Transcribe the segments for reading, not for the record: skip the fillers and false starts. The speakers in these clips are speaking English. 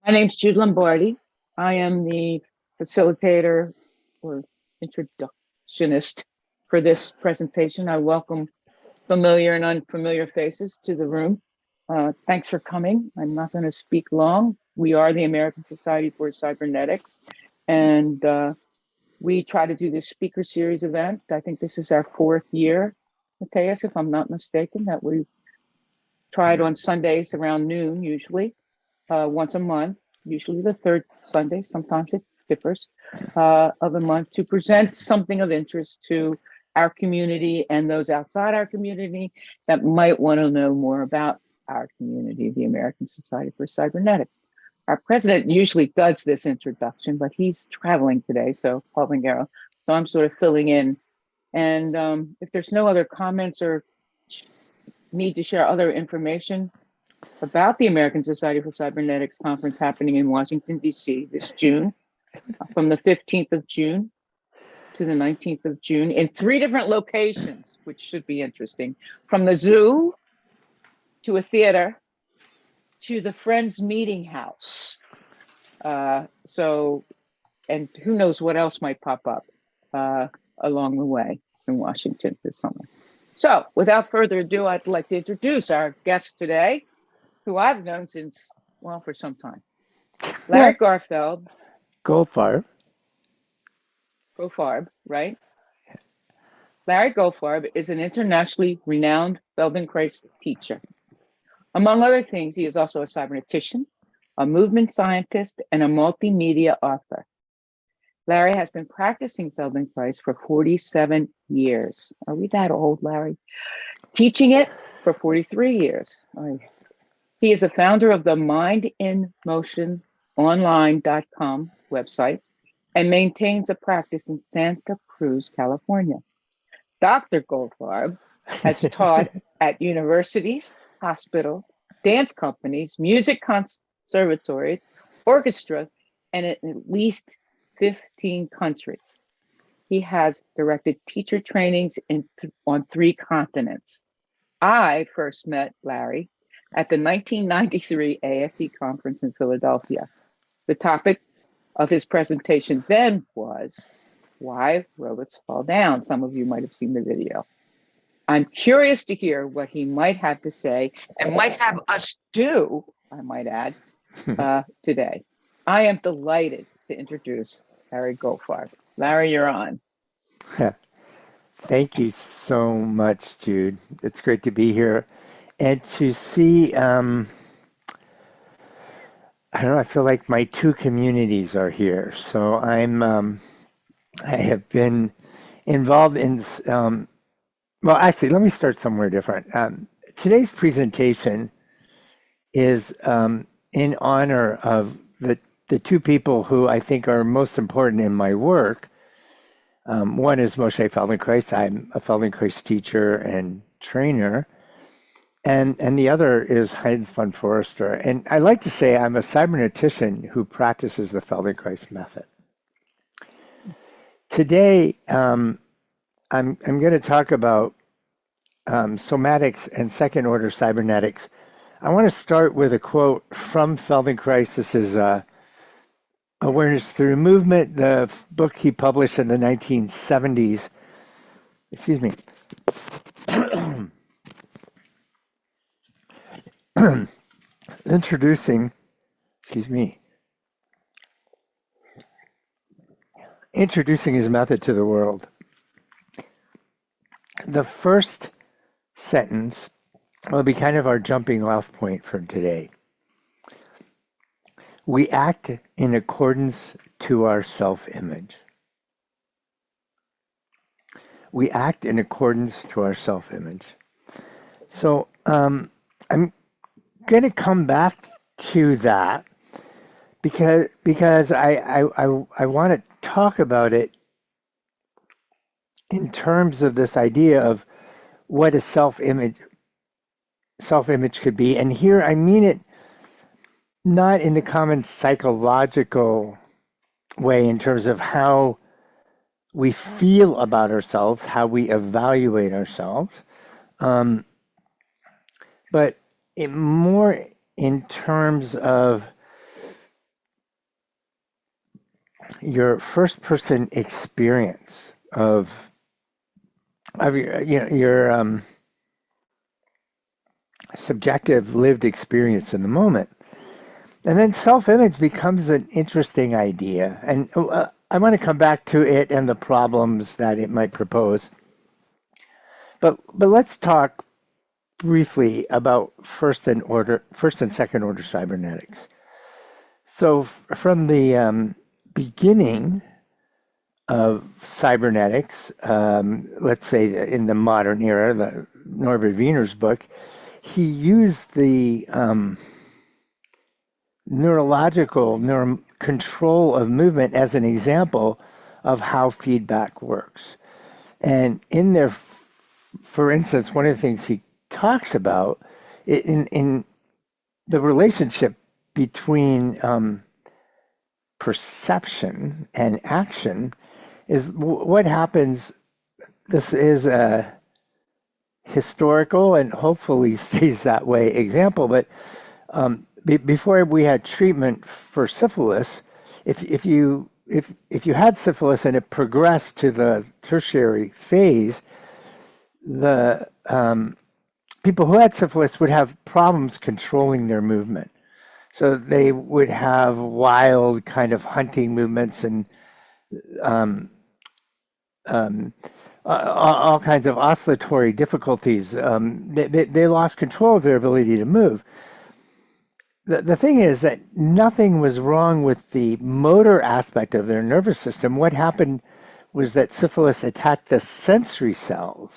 My name's Jude Lombardi. I am the facilitator or introductionist for this presentation. I welcome familiar and unfamiliar faces to the room. Thanks for coming. I'm not going to speak long. We are the American Society for Cybernetics, and we try to do this speaker series event. I think this is our fourth year, Matthias, if I'm not mistaken, that we tried on Sundays around noon, usually once a month, usually the third Sunday, sometimes it differs, of a month, to present something of interest to our community and those outside our community that might want to know more about our community, the American Society for Cybernetics. Our president usually does this introduction, but he's traveling today, so Paul Vingaro. So I'm sort of filling in. And if there's no other comments or need to share other information about the American Society for Cybernetics conference happening in Washington, D.C. this June, from the 15th of June to the 19th of June in 3 different locations, which should be interesting, from the zoo to a theater to the Friends Meeting House. And who knows what else might pop up along the way in Washington this summer. So without further ado, I'd like to introduce our guest today, who I've known since, well, for some time. Larry Garfeld. Goldfarb. Goldfarb, right? Larry Goldfarb is an internationally renowned Feldenkrais teacher. Among other things, he is also a cybernetician, a movement scientist, and a multimedia author. Larry has been practicing Feldenkrais for 47 years. Are we that old, Larry? Teaching it for 43 years. He is a founder of the mindinmotiononline.com website and maintains a practice in Santa Cruz, California. Dr. Goldfarb has taught at universities, hospitals, dance companies, music conservatories, orchestras, and in at least 15 countries. He has directed teacher trainings on 3 continents. I first met Larry at the 1993 ASE conference in Philadelphia. The topic of his presentation then was Why Robots Fall Down. Some of you might have seen the video. I'm curious to hear what he might have to say and might have us do, I might add, today. I am delighted to introduce Larry Goldfarb. Larry, you're on. Thank you so much, Jude. It's great to be here and to see. I don't know. I feel like my 2 communities are here. So I have been involved in. Well, actually, let me start somewhere different. Today's presentation is in honor of the 2 people who I think are most important in my work. One is Moshe Feldenkrais. I'm a Feldenkrais teacher and trainer. And the other is Heinz von Forster. And I like to say I'm a cybernetician who practices the Feldenkrais method. Today, I'm going to talk about somatics and second order cybernetics. I want to start with a quote from Feldenkrais. This is Awareness Through Movement, the book he published in the 1970s. Excuse me. Introducing his method to the world. The first sentence will be kind of our jumping off point from today. We act in accordance to our self-image. We act in accordance to our self-image. So I'm going to come back to that because I want to talk about it in terms of this idea of what a self-image could be. And here I mean it not in the common psychological way in terms of how we feel about ourselves, how we evaluate ourselves, but more in terms of your first person experience of your subjective lived experience in the moment. And then self-image becomes an interesting idea. And I want to come back to it and the problems that it might propose. But let's talk briefly about first and second order cybernetics. So from the beginning of cybernetics, let's say in the modern era, the Norbert Wiener's book, he used the neurological control of movement as an example of how feedback works. And in there, for instance, one of the things he talks about in the relationship between perception and action is what happens. This is a historical and hopefully stays that way example, but before we had treatment for syphilis, if you had syphilis and it progressed to the tertiary phase, the people who had syphilis would have problems controlling their movement. So they would have wild kind of hunting movements and all kinds of oscillatory difficulties. They lost control of their ability to move. The thing is that nothing was wrong with the motor aspect of their nervous system. What happened was that syphilis attacked the sensory cells.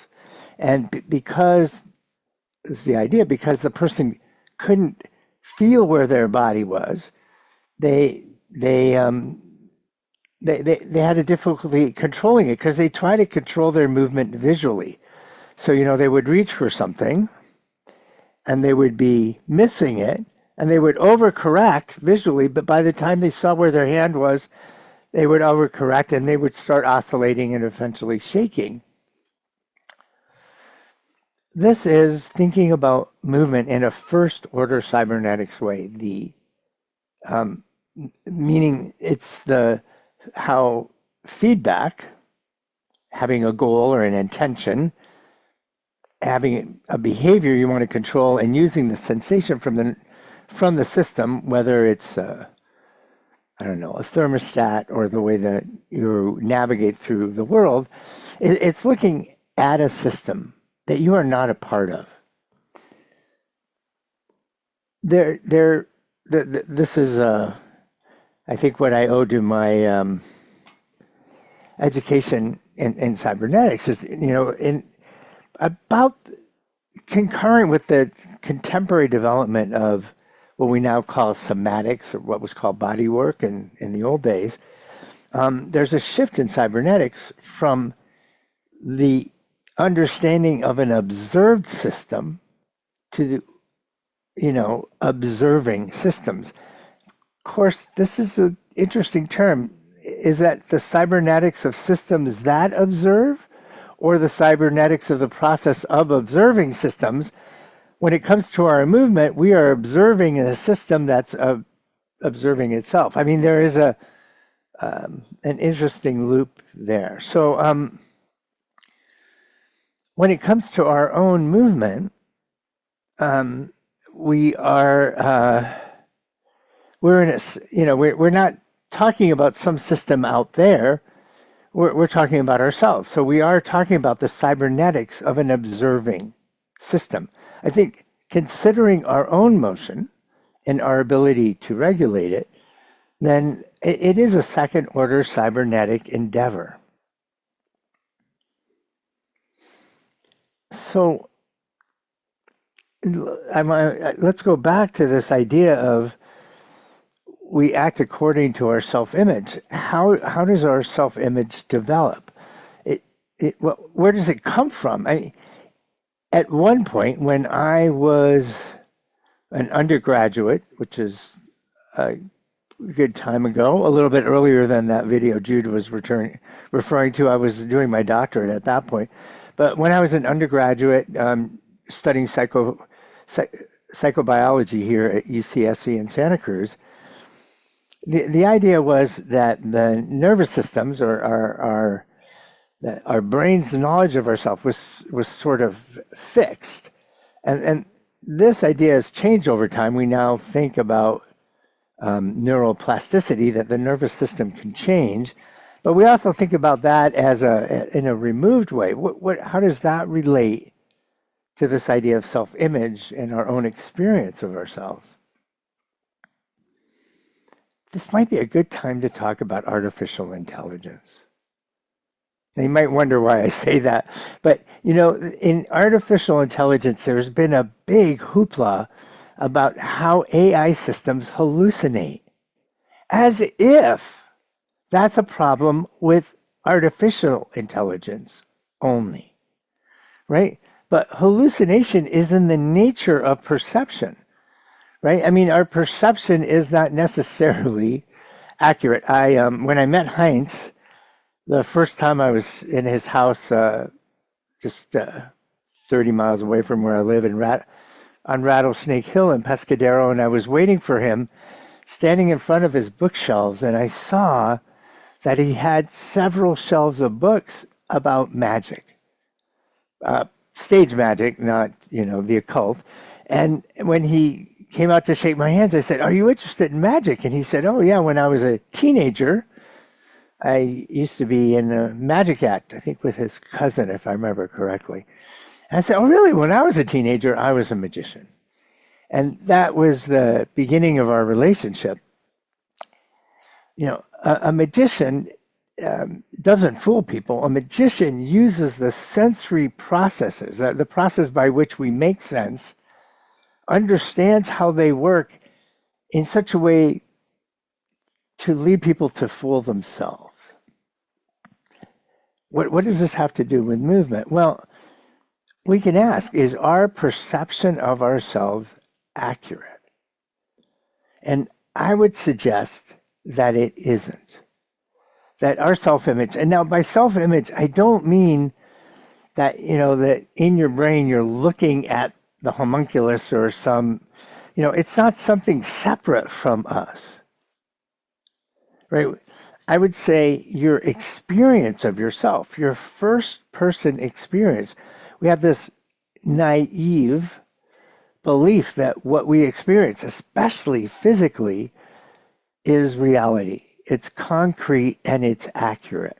And because, this is the idea, because the person couldn't feel where their body was, they had a difficulty controlling it because they try to control their movement visually. So, they would reach for something and they would be missing it and they would overcorrect visually, but by the time they saw where their hand was, they would overcorrect and they would start oscillating and eventually shaking. This is thinking about movement in a first order cybernetics way. The meaning it's how feedback, having a goal or an intention, having a behavior you want to control, and using the sensation from the system, whether it's a thermostat or the way that you navigate through the world, it's looking at a system that you are not a part of. This is I think what I owe to my education in cybernetics is, in about concurrent with the contemporary development of what we now call somatics, or what was called bodywork in the old days. There's a shift in cybernetics from the understanding of an observed system to observing systems. Of course, this is an interesting term. Is that the cybernetics of systems that observe, or the cybernetics of the process of observing systems? When it comes to our movement, we are observing in a system that's observing itself. I mean, there is an interesting loop there. So when it comes to our own movement, we're in we're not talking about some system out there. We're talking about ourselves. So we are talking about the cybernetics of an observing system. I think considering our own motion and our ability to regulate it, then it is a second order cybernetic endeavor. So let's go back to this idea of we act according to our self-image. How does our self-image develop? Where does it come from? At one point, when I was an undergraduate, which is a good time ago, a little bit earlier than that video Jude was referring to, I was doing my doctorate at that point. But when I was an undergraduate studying psychobiology here at UCSC in Santa Cruz, the idea was that the nervous systems, or our brain's knowledge of ourselves, was sort of fixed, and this idea has changed over time. We now think about neuroplasticity, that the nervous system can change, but we also think about that as in a removed way. How does that relate to this idea of self-image and our own experience of ourselves? This might be a good time to talk about artificial intelligence. Now, you might wonder why I say that, but in artificial intelligence, there's been a big hoopla about how AI systems hallucinate, as if that's a problem with artificial intelligence only, right? But hallucination is in the nature of perception, right? I mean, our perception is not necessarily accurate. When I met Heinz, the first time I was in his house, just 30 miles away from where I live on Rattlesnake Hill in Pescadero, and I was waiting for him, standing in front of his bookshelves, and I saw that he had several shelves of books about magic, stage magic, not the occult. And when he came out to shake my hands, I said, "Are you interested in magic?" And he said, "Oh yeah, when I was a teenager, I used to be in a magic act, I think with his cousin, if I remember correctly." And I said, "Oh really? When I was a teenager, I was a magician." And that was the beginning of our relationship. A magician doesn't fool people. A magician uses the sensory processes, the process by which we make sense, understands how they work in such a way to lead people to fool themselves. What does this have to do with movement? Well, we can ask, is our perception of ourselves accurate? And I would suggest that it isn't. That our self-image, and now by self-image, I don't mean that, that in your brain you're looking at the homunculus or it's not something separate from us, right? I would say your experience of yourself, your first person experience. We have this naive belief that what we experience, especially physically, is reality. It's concrete and it's accurate.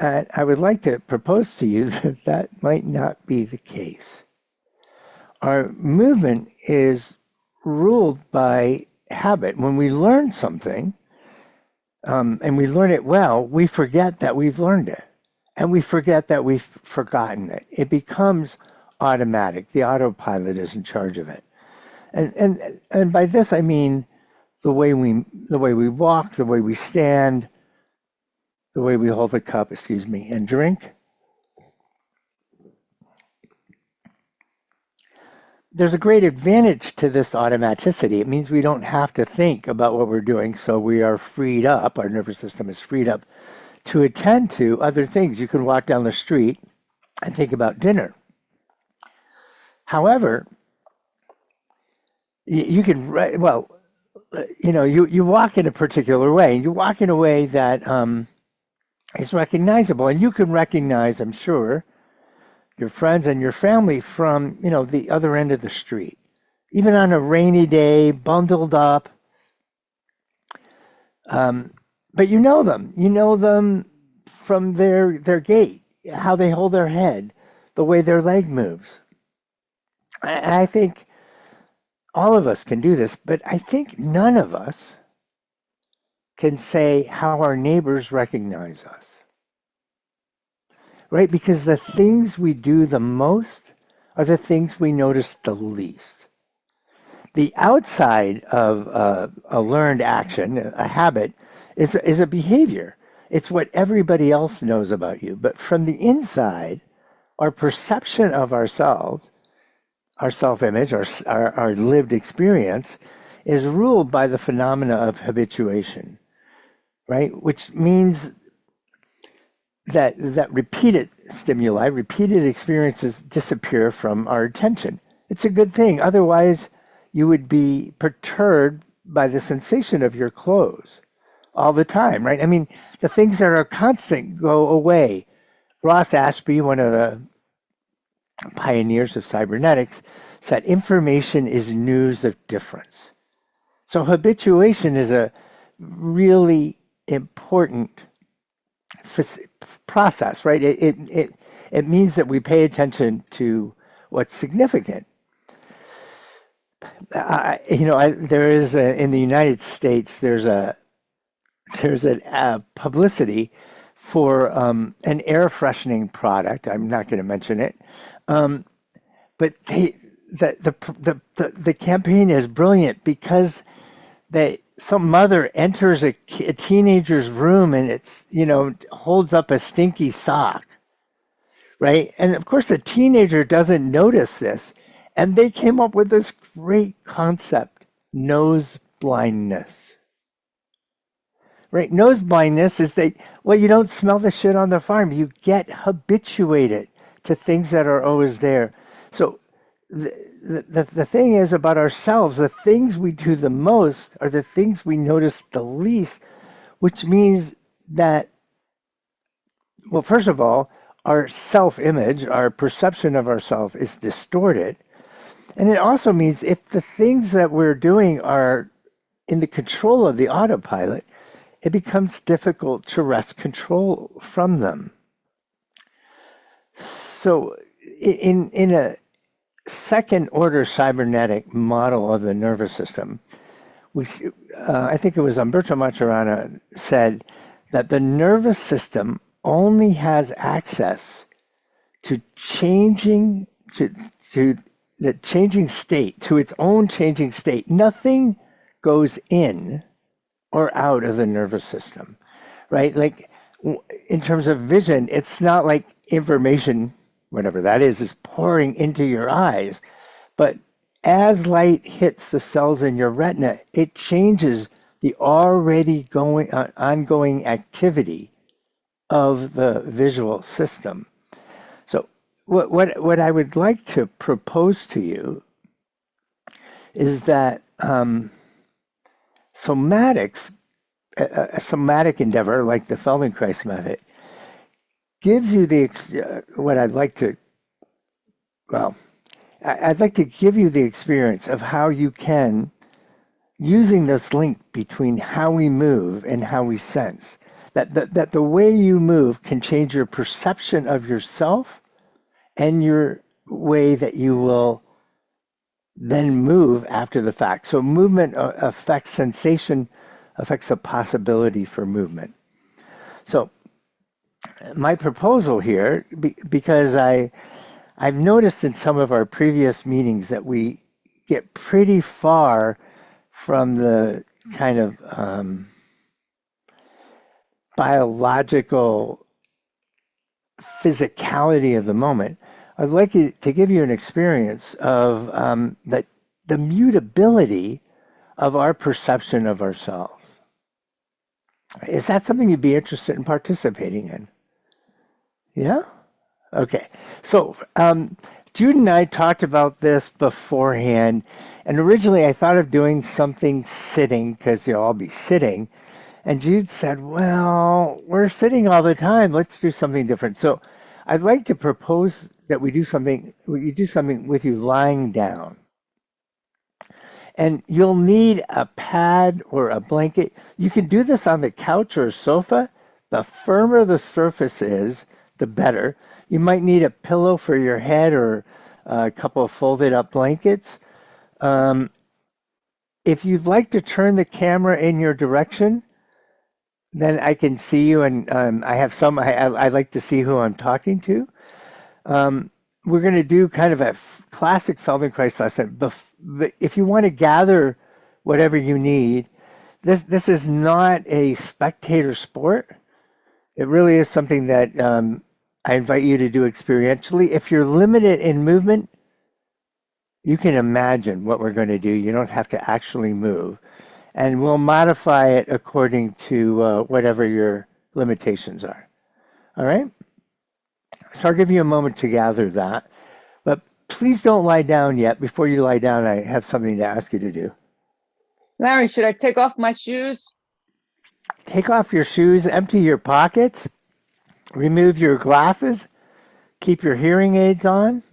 And I would like to propose to you that that might not be the case. Our movement is ruled by habit. When we learn something, and we learn it well, we forget that we've learned it. And we forget that we've forgotten it. It becomes automatic. The autopilot is in charge of it. And by this I mean the way we walk, the way we stand, the way we hold the cup, and drink. There's a great advantage to this automaticity. It means we don't have to think about what we're doing, so we are freed up, our nervous system is freed up to attend to other things. You can walk down the street and think about dinner. However, you can, you walk in a particular way, and you walk in a way that is recognizable, and you can recognize, I'm sure, your friends and your family from, the other end of the street. Even on a rainy day, bundled up. But you know them. You know them from their gait, how they hold their head, the way their leg moves. I think all of us can do this, but I think none of us can say how our neighbors recognize us. Right? Because the things we do the most are the things we notice the least. The outside of a learned action, a habit, is a behavior. It's what everybody else knows about you. But from the inside, our perception of ourselves, our self-image, our lived experience, is ruled by the phenomena of habituation, right? Which means that repeated stimuli, repeated experiences disappear from our attention. It's a good thing. Otherwise, you would be perturbed by the sensation of your clothes all the time, right? I mean, the things that are constant go away. Ross Ashby, one of the pioneers of cybernetics, said information is news of difference. So habituation is a really important process, right? It means that we pay attention to what's significant. There is in the United States, there's a publicity for an air freshening product. I'm not going to mention it, um, but the campaign is brilliant because some mother enters a teenager's room and holds up a stinky sock, right? And of course the teenager doesn't notice this, and they came up with this great concept: nose blindness. Right? Nose blindness is you don't smell the shit on the farm. You get habituated to things that are always there. So the thing is about ourselves, the things we do the most are the things we notice the least, which means that, well, first of all, our self image, our perception of ourselves is distorted. And it also means if the things that we're doing are in the control of the autopilot, it becomes difficult to wrest control from them. So, in a second order cybernetic model of the nervous system, I think it was Umberto Maturana said that the nervous system only has access to to the changing state, to its own changing state. Nothing goes in or out of the nervous system, right? Like in terms of vision, it's not like information, whatever that is pouring into your eyes. But as light hits the cells in your retina, it changes the already ongoing activity of the visual system. So what I would like to propose to you is that somatics, a somatic endeavor like the Feldenkrais method, gives you what I'd like to, well, I'd like to give you the experience of how you can, using this link between how we move and how we sense, that the way you move can change your perception of yourself and your way that you will then move after the fact. So movement affects sensation, affects the possibility for movement. So my proposal here, because I've noticed in some of our previous meetings that we get pretty far from the kind of biological physicality of the moment. I'd like to give you an experience of the mutability of our perception of ourselves. Is that something you'd be interested in participating in? Yeah? Okay. So Jude and I talked about this beforehand, and originally I thought of doing something sitting because you'll all be sitting. And Jude said, well, we're sitting all the time. Let's do something different. So I'd like to propose that you do something with you lying down. And you'll need a pad or a blanket. You can do this on the couch or sofa. The firmer the surface is, the better. You might need a pillow for your head or a couple of folded up blankets. If you'd like to turn the camera in your direction, then I can see you, and I like to see who I'm talking to. We're going to do kind of a classic Feldenkrais lesson. If you want to gather whatever you need, this is not a spectator sport. It really is something that I invite you to do experientially. If you're limited in movement, you can imagine what we're going to do. You don't have to actually move. And we'll modify it according to whatever your limitations are. All right? So I'll give you a moment to gather that. But please don't lie down yet. Before you lie down, I have something to ask you to do. Larry, should I take off my shoes? Take off your shoes, empty your pockets, remove your glasses, keep your hearing aids on.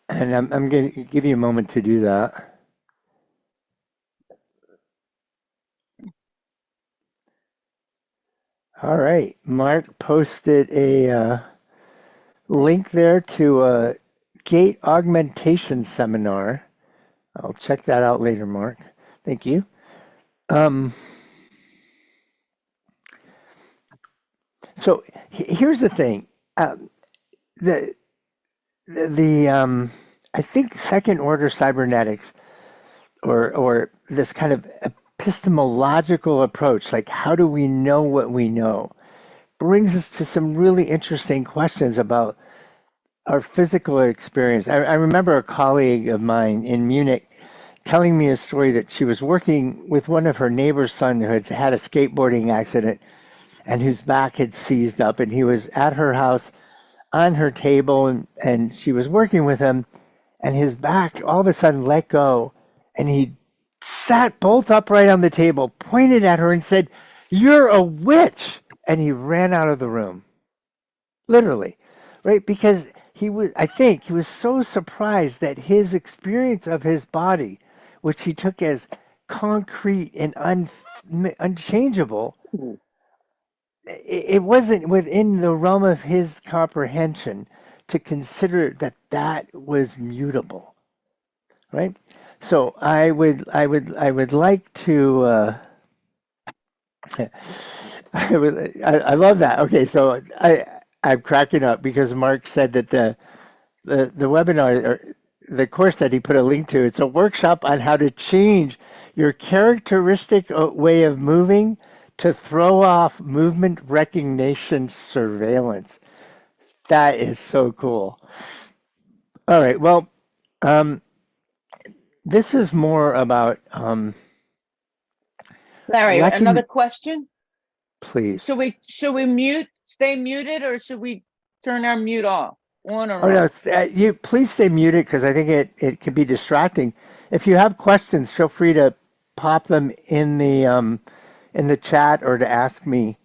And I'm going to give you a moment to do that. All right. Mark posted a link there to a gate augmentation seminar. I'll check that out later, Mark. Thank you. Um, so here's the thing. The the I think second order cybernetics or this kind of epistemological approach, like how do we know what we know, brings us to some really interesting questions about our physical experience. I remember a colleague of mine in Munich telling me a story that she was working with one of her neighbor's son who had had a skateboarding accident and whose back had seized up, and he was at her house on her table, and she was working with him, and his back all of a sudden let go, and he sat bolt upright on the table, pointed at her, and said, "You're a witch!" And he ran out of the room, literally, right? Because I think he was so surprised that his experience of his body, which he took as concrete and unchangeable, Ooh. it wasn't within the realm of his comprehension to consider that that was mutable, right? So I would like to I love that. Okay, so I'm cracking up because Mark said that the webinar or the course that he put a link to, it's a workshop on how to change your characteristic way of moving to throw off movement recognition surveillance. That is so cool. All right, well, um, this is more about Larry, another recogn. question. Please. Should we stay muted, or should we turn our mute off? On Oh or no, off? you please stay muted because I think it can be distracting. If you have questions, feel free to pop them in the chat or to ask me.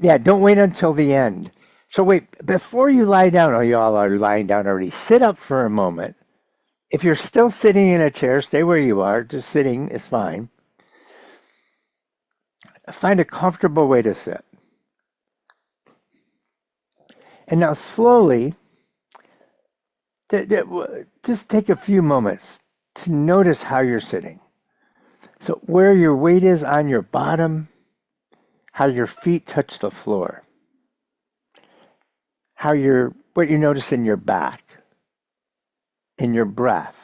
Yeah, don't wait until the end. So wait, before you lie down, oh, you all are lying down already. Sit up for a moment. If you're still sitting in a chair, stay where you are. Just sitting is fine. Find a comfortable way to sit. And now slowly, just take a few moments to notice how you're sitting. So where your weight is on your bottom, how your feet touch the floor, what you notice in your back, in your breath.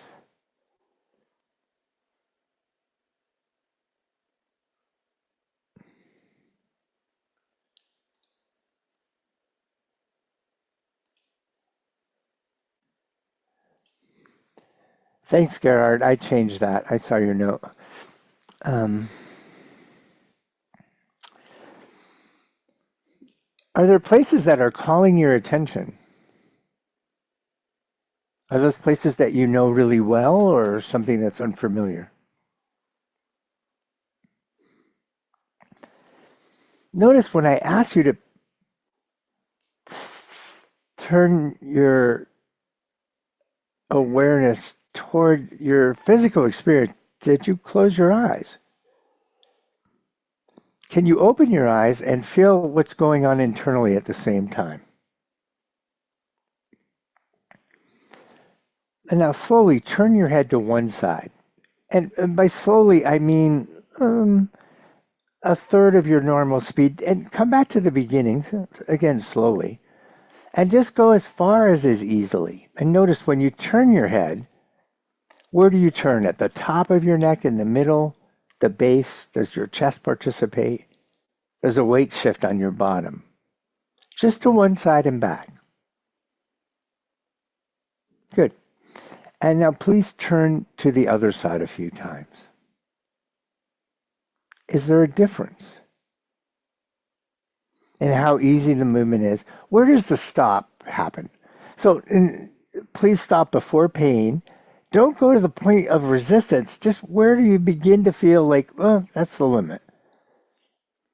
Thanks, Gerard. I changed that. I saw your note. Um, are there places that are calling your attention? Are those places that you know really well or something that's unfamiliar? Notice when I ask you to turn your awareness toward your physical experience, did you close your eyes? Can you open your eyes and feel what's going on internally at the same time? And now slowly turn your head to one side. And by slowly, I mean a third of your normal speed. And come back to the beginning, again, slowly. And just go as far as is easily. And notice when you turn your head, where do you turn? At the top of your neck, in the middle, the base? Does your chest participate? Does a weight shift on your bottom? Just to one side and back. Good. And now please turn to the other side a few times. Is there a difference in how easy the movement is? Where does the stop happen? So please stop before pain. Don't go to the point of resistance. Just where do you begin to feel like, oh, that's the limit?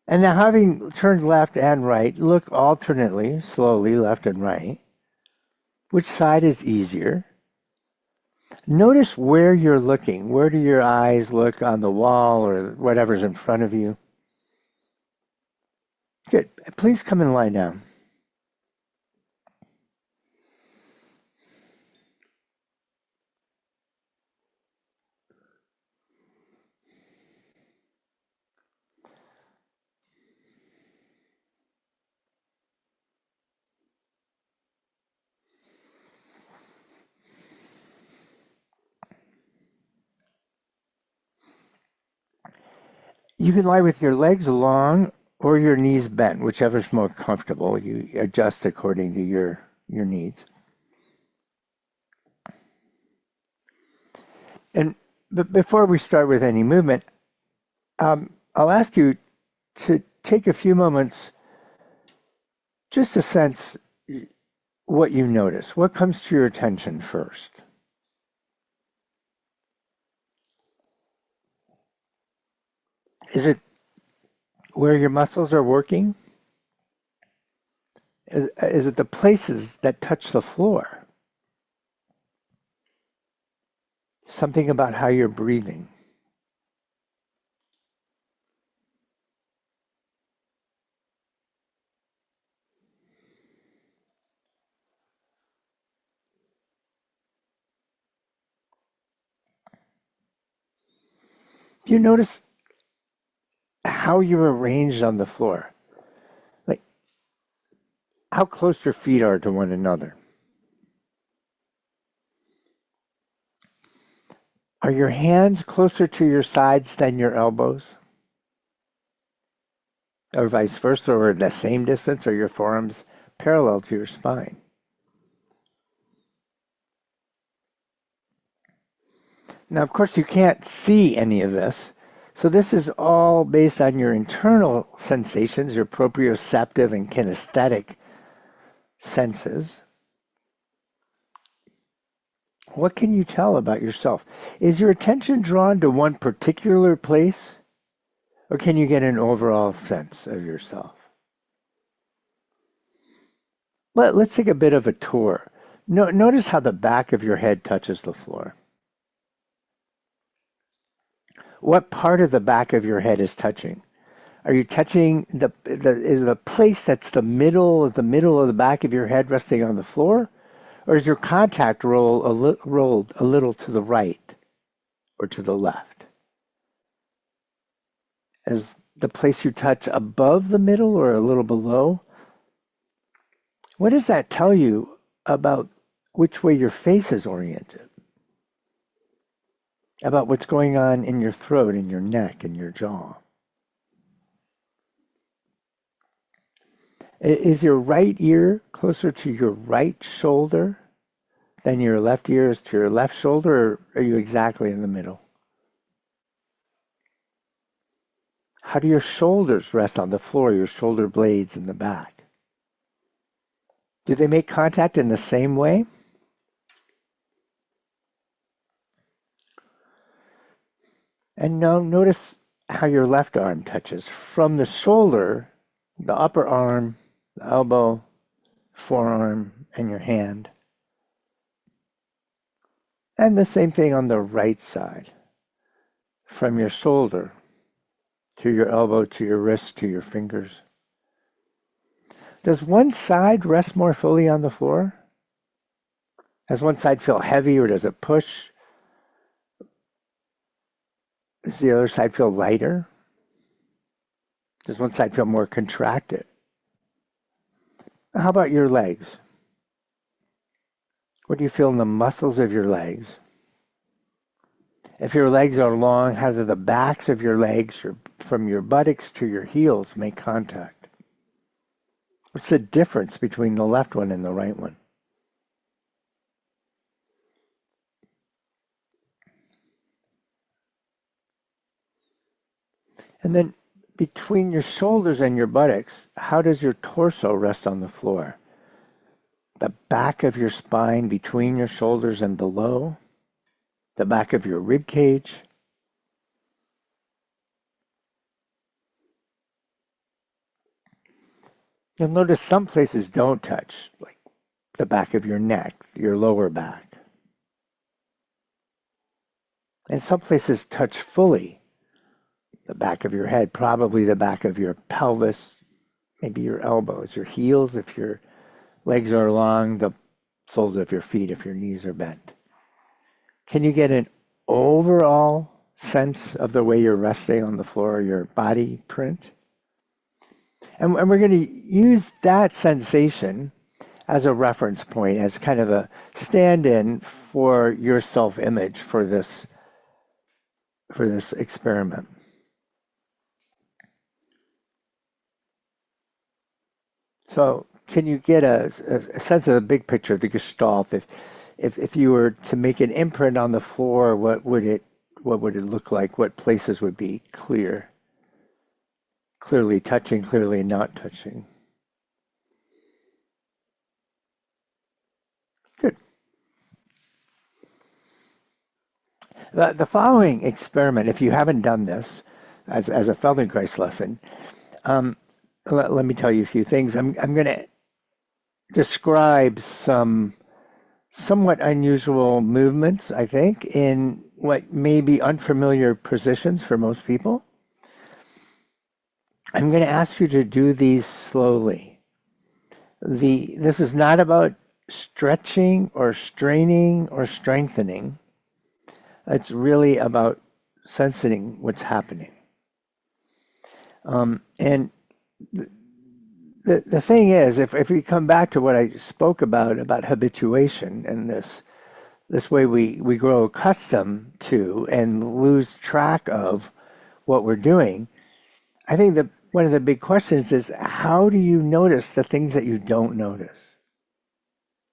And now, having turned left and right, look alternately, slowly, left and right. Which side is easier? Notice where you're looking. Where do your eyes look on the wall or whatever's in front of you? Good. Please come and lie down. You can lie with your legs long or your knees bent, whichever's more comfortable. You adjust according to your needs. And before we start with any movement, I'll ask you to take a few moments just to sense what you notice. What comes to your attention first? Is it where your muscles are working? Is it the places that touch the floor? Something about how you're breathing? Do you notice how you're arranged on the floor? Like how close your feet are to one another? Are your hands closer to your sides than your elbows? Or vice versa, or the same distance, or your forearms parallel to your spine? Now, of course, you can't see any of this. So this is all based on your internal sensations, your proprioceptive and kinesthetic senses. What can you tell about yourself? Is your attention drawn to one particular place, or can you get an overall sense of yourself? Let's take a bit of a tour. Notice how the back of your head touches the floor. What part of the back of your head is touching? Are you touching is the place that's the middle of the back of your head resting on the floor? Or is your contact rolled a little to the right or to the left? Is the place you touch above the middle or a little below? What does that tell you about which way your face is oriented? About what's going on in your throat, in your neck, in your jaw? Is your right ear closer to your right shoulder than your left ear is to your left shoulder, or are you exactly in the middle? How do your shoulders rest on the floor, your shoulder blades in the back? Do they make contact in the same way? And now notice how your left arm touches from the shoulder, the upper arm, the elbow, forearm, and your hand. And the same thing on the right side, from your shoulder to your elbow, to your wrist, to your fingers. Does one side rest more fully on the floor? Does one side feel heavy, or does it push? Does the other side feel lighter? Does one side feel more contracted? How about your legs? What do you feel in the muscles of your legs? If your legs are long, how do the backs of your legs, from your buttocks to your heels, make contact? What's the difference between the left one and the right one? And then between your shoulders and your buttocks, how does your torso rest on the floor? The back of your spine between your shoulders and below, the back of your rib cage. You'll notice some places don't touch, like the back of your neck, your lower back. And some places touch fully, the back of your head, probably the back of your pelvis, maybe your elbows, your heels if your legs are long, the soles of your feet if your knees are bent. Can you get an overall sense of the way you're resting on the floor, your body print? And we're going to use that sensation as a reference point, as kind of a stand-in for your self-image for this experiment. So can you get a sense of the big picture, the gestalt? If you were to make an imprint on the floor, what would it look like? What places would be clearly touching, clearly not touching? Good. The following experiment, if you haven't done this as a Feldenkrais lesson, let me tell you a few things. I'm going to describe some somewhat unusual movements, I think, in what may be unfamiliar positions for most people. I'm going to ask you to do these slowly. This is not about stretching or straining or strengthening. It's really about sensing what's happening. And the thing is, if we come back to what I spoke about habituation and this way we grow accustomed to and lose track of what we're doing, I think that one of the big questions is, how do you notice the things that you don't notice?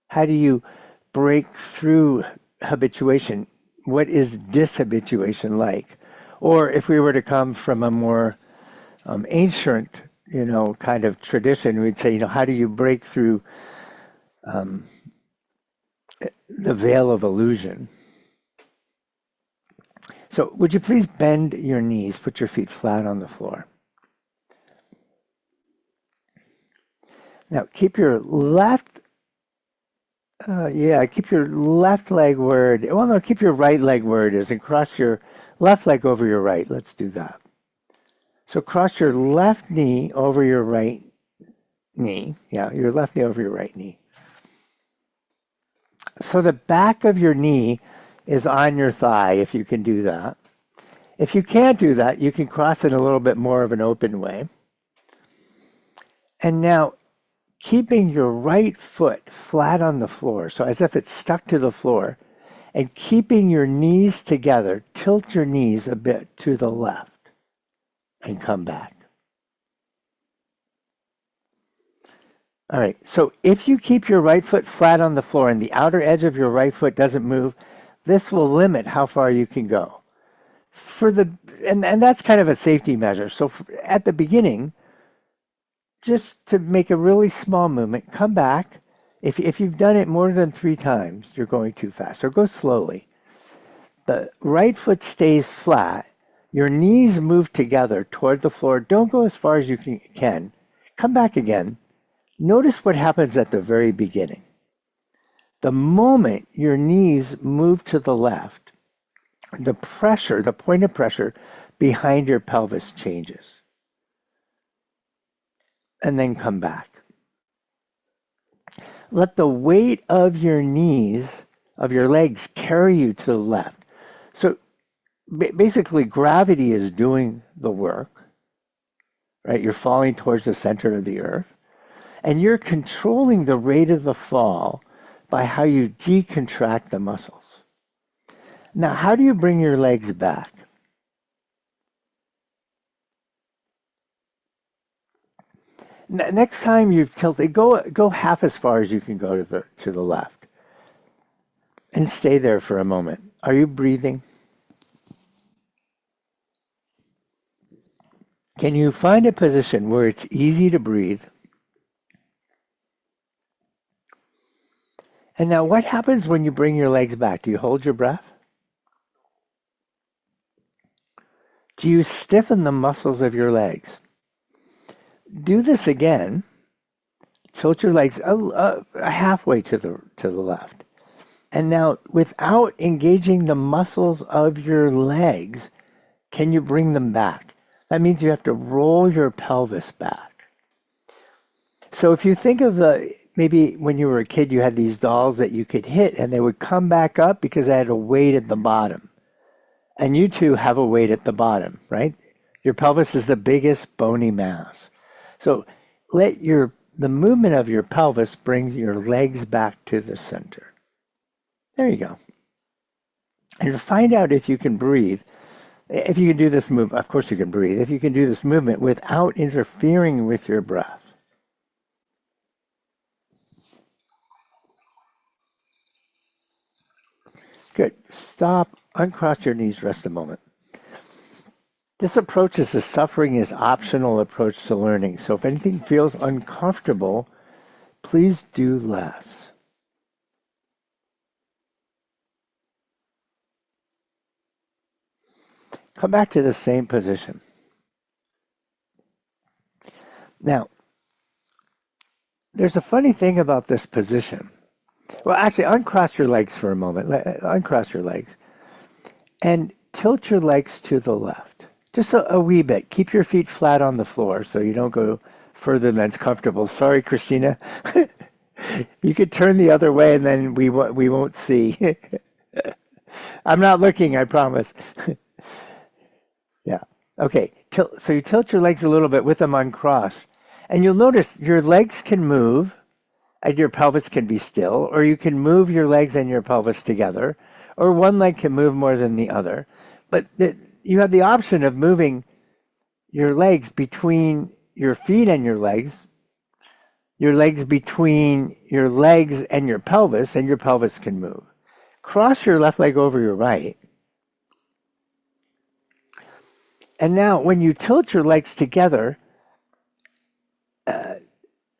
How do you break through habituation? What is dishabituation like? Or if we were to come from a more ancient, kind of tradition, we'd say, how do you break through the veil of illusion? So would you please bend your knees, put your feet flat on the floor. Now keep your left leg where it, well, no, keep your right leg where it is and cross your left leg over your right. Let's do that. So cross your left knee over your right knee. Yeah, your left knee over your right knee. So the back of your knee is on your thigh, if you can do that. If you can't do that, you can cross it a little bit more of an open way. And now, keeping your right foot flat on the floor, so as if it's stuck to the floor, and keeping your knees together, tilt your knees a bit to the left and come back. All right, so if you keep your right foot flat on the floor and the outer edge of your right foot doesn't move, this will limit how far you can go. And that's kind of a safety measure. So at the beginning, just to make a really small movement, come back. If you've done it more than 3 times, you're going too fast. Or go slowly. The right foot stays flat. Your knees move together toward the floor. Don't go as far as you can. Come back again. Notice what happens at the very beginning. The moment your knees move to the left, the point of pressure behind your pelvis changes. And then come back. Let the weight of your knees, of your legs, carry you to the left. So basically, gravity is doing the work, right? You're falling towards the center of the earth, and you're controlling the rate of the fall by how you decontract the muscles. Now, how do you bring your legs back? Next time you've tilted, go half as far as you can go to the left, and stay there for a moment. Are you breathing? Can you find a position where it's easy to breathe? And now what happens when you bring your legs back? Do you hold your breath? Do you stiffen the muscles of your legs? Do this again. Tilt your legs halfway to the left. And now, without engaging the muscles of your legs, can you bring them back? That means you have to roll your pelvis back. So if you think of maybe when you were a kid, you had these dolls that you could hit and they would come back up because they had a weight at the bottom. And you too have a weight at the bottom, right? Your pelvis is the biggest bony mass. So let the movement of your pelvis bring your legs back to the center. There you go. And to find out if you can breathe, if you can do this move, of course you can breathe, if you can do this movement without interfering with your breath. Good. Stop, uncross your knees, rest a moment. This approach is the suffering is optional approach to learning. So if anything feels uncomfortable, please do less. Come back to the same position. Now, there's a funny thing about this position. Well, actually, uncross your legs for a moment. Uncross your legs. And tilt your legs to the left. Just a wee bit. Keep your feet flat on the floor so you don't go further than it's comfortable. Sorry, Christina. You could turn the other way and then we won't see. I'm not looking, I promise. Yeah. Okay. So you tilt your legs a little bit with them uncrossed. And you'll notice your legs can move and your pelvis can be still, or you can move your legs and your pelvis together, or one leg can move more than the other. But you have the option of moving your legs between your feet and your legs between your legs and your pelvis can move. Cross your left leg over your right. And now when you tilt your legs together,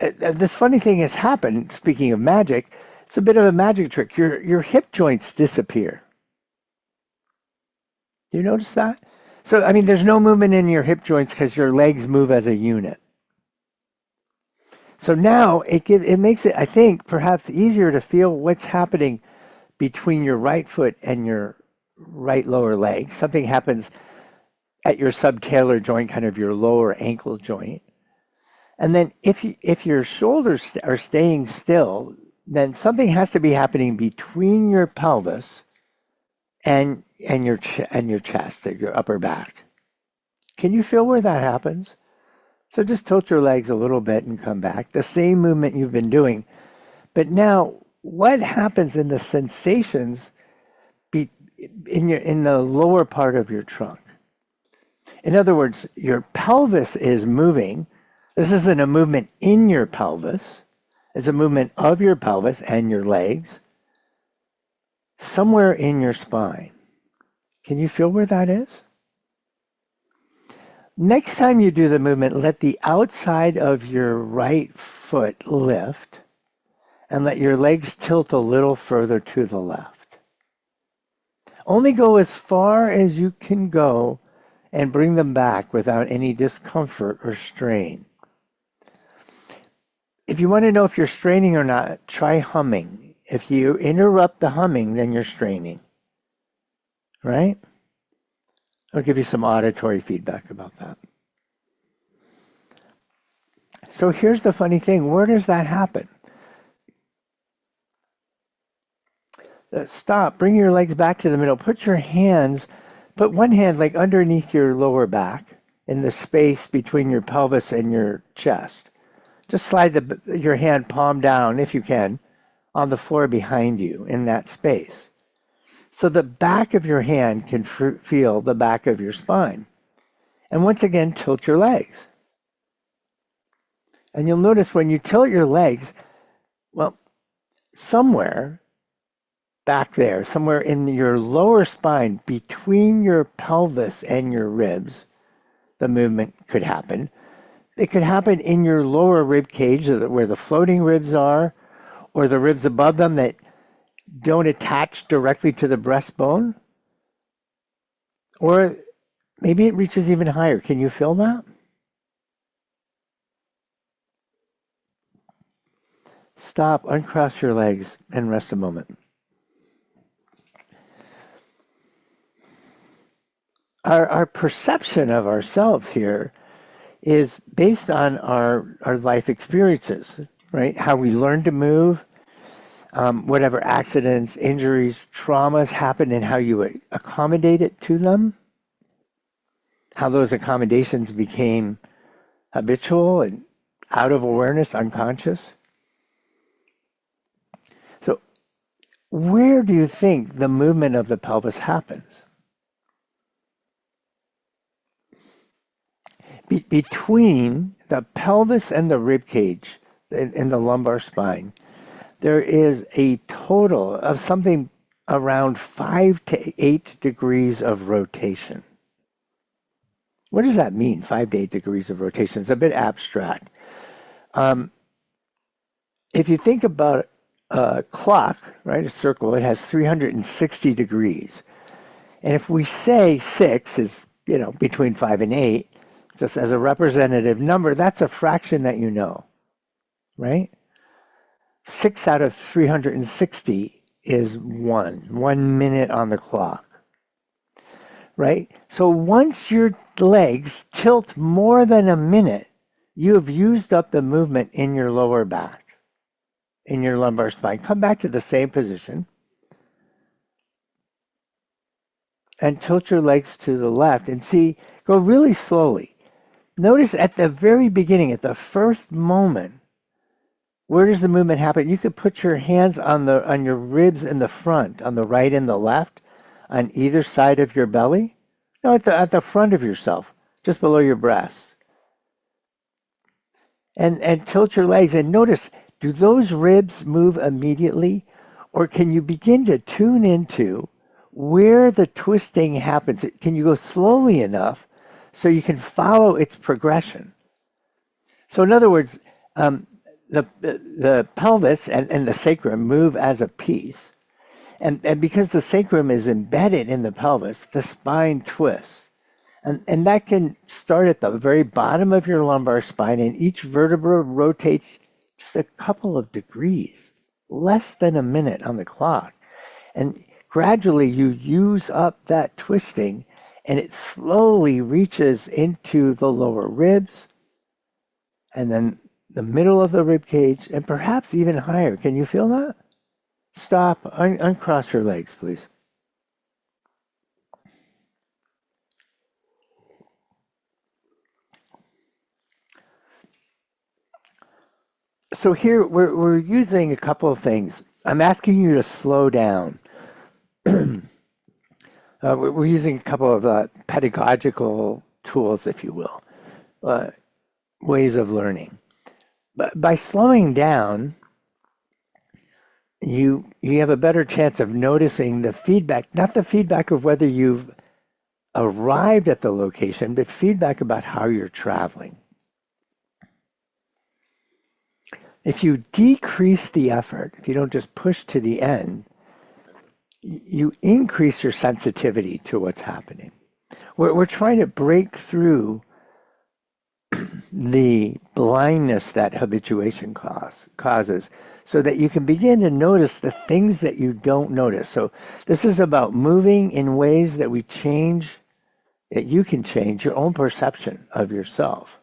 this funny thing has happened, speaking of magic, it's a bit of a magic trick. Your hip joints disappear. Do you notice that? So, I mean, there's no movement in your hip joints because your legs move as a unit. So now it makes it, I think, perhaps easier to feel what's happening between your right foot and your right lower leg. Something happens at your subtalar joint, kind of your lower ankle joint. And then if your shoulders are staying still, then something has to be happening between your pelvis and your chest, your upper back. Can you feel where that happens? So just tilt your legs a little bit and come back. The same movement you've been doing. But now, what happens in the sensations in the lower part of your trunk? In other words, your pelvis is moving. This isn't a movement in your pelvis. It's a movement of your pelvis and your legs somewhere in your spine. Can you feel where that is? Next time you do the movement, let the outside of your right foot lift and let your legs tilt a little further to the left. Only go as far as you can go and bring them back without any discomfort or strain. If you want to know if you're straining or not, try humming. If you interrupt the humming, then you're straining. Right? I'll give you some auditory feedback about that. So here's the funny thing. Where does that happen? Stop. Bring your legs back to the middle. Put one hand like underneath your lower back in the space between your pelvis and your chest. Just slide your hand palm down, if you can, on the floor behind you in that space. So the back of your hand can feel the back of your spine. And once again, tilt your legs. And you'll notice when you tilt your legs, well, somewhere back there, somewhere in your lower spine, between your pelvis and your ribs, the movement could happen. It could happen in your lower rib cage where the floating ribs are, or the ribs above them that don't attach directly to the breastbone. Or maybe it reaches even higher. Can you feel that? Stop, uncross your legs, and rest a moment. Our perception of ourselves here is based on our life experiences, right? How we learn to move, whatever accidents, injuries, traumas happen, and how you accommodate it to them, how those accommodations became habitual and out of awareness, unconscious. So, where do you think the movement of the pelvis happens? Between the pelvis and the rib cage in the lumbar spine, there is a total of something around 5 to 8 degrees of rotation. What does that mean, 5 to 8 degrees of rotation? It's a bit abstract. If you think about a clock, right, a circle, it has 360 degrees. And if we say 6 is, between 5 and 8, just as a representative number, that's a fraction that you know, right? 6 out of 360 is 1 minute on the clock, right? So once your legs tilt more than a minute, you have used up the movement in your lower back, in your lumbar spine. Come back to the same position and tilt your legs to the left and see, go really slowly. Notice at the very beginning, at the first moment, where does the movement happen? You could put your hands on your ribs in the front, on the right and the left, on either side of your belly. No, at the front of yourself, just below your breast. And tilt your legs and notice, do those ribs move immediately? Or can you begin to tune into where the twisting happens? Can you go slowly enough so you can follow its progression? So in other words, the pelvis and the sacrum move as a piece. And because the sacrum is embedded in the pelvis, the spine twists. And that can start at the very bottom of your lumbar spine, and each vertebra rotates just a couple of degrees, less than a minute on the clock. And gradually you use up that twisting, and it slowly reaches into the lower ribs, and then the middle of the rib cage, and perhaps even higher. Can you feel that? Stop, uncross your legs, please. So here we're using a couple of things. I'm asking you to slow down. We're using a couple of pedagogical tools, if you will, ways of learning. But by slowing down, you have a better chance of noticing the feedback, not the feedback of whether you've arrived at the location, but feedback about how you're traveling. If you decrease the effort, if you don't just push to the end, you increase your sensitivity to what's happening. We're trying to break through the blindness that habituation causes so that you can begin to notice the things that you don't notice. So this is about moving in ways that that you can change your own perception of yourself.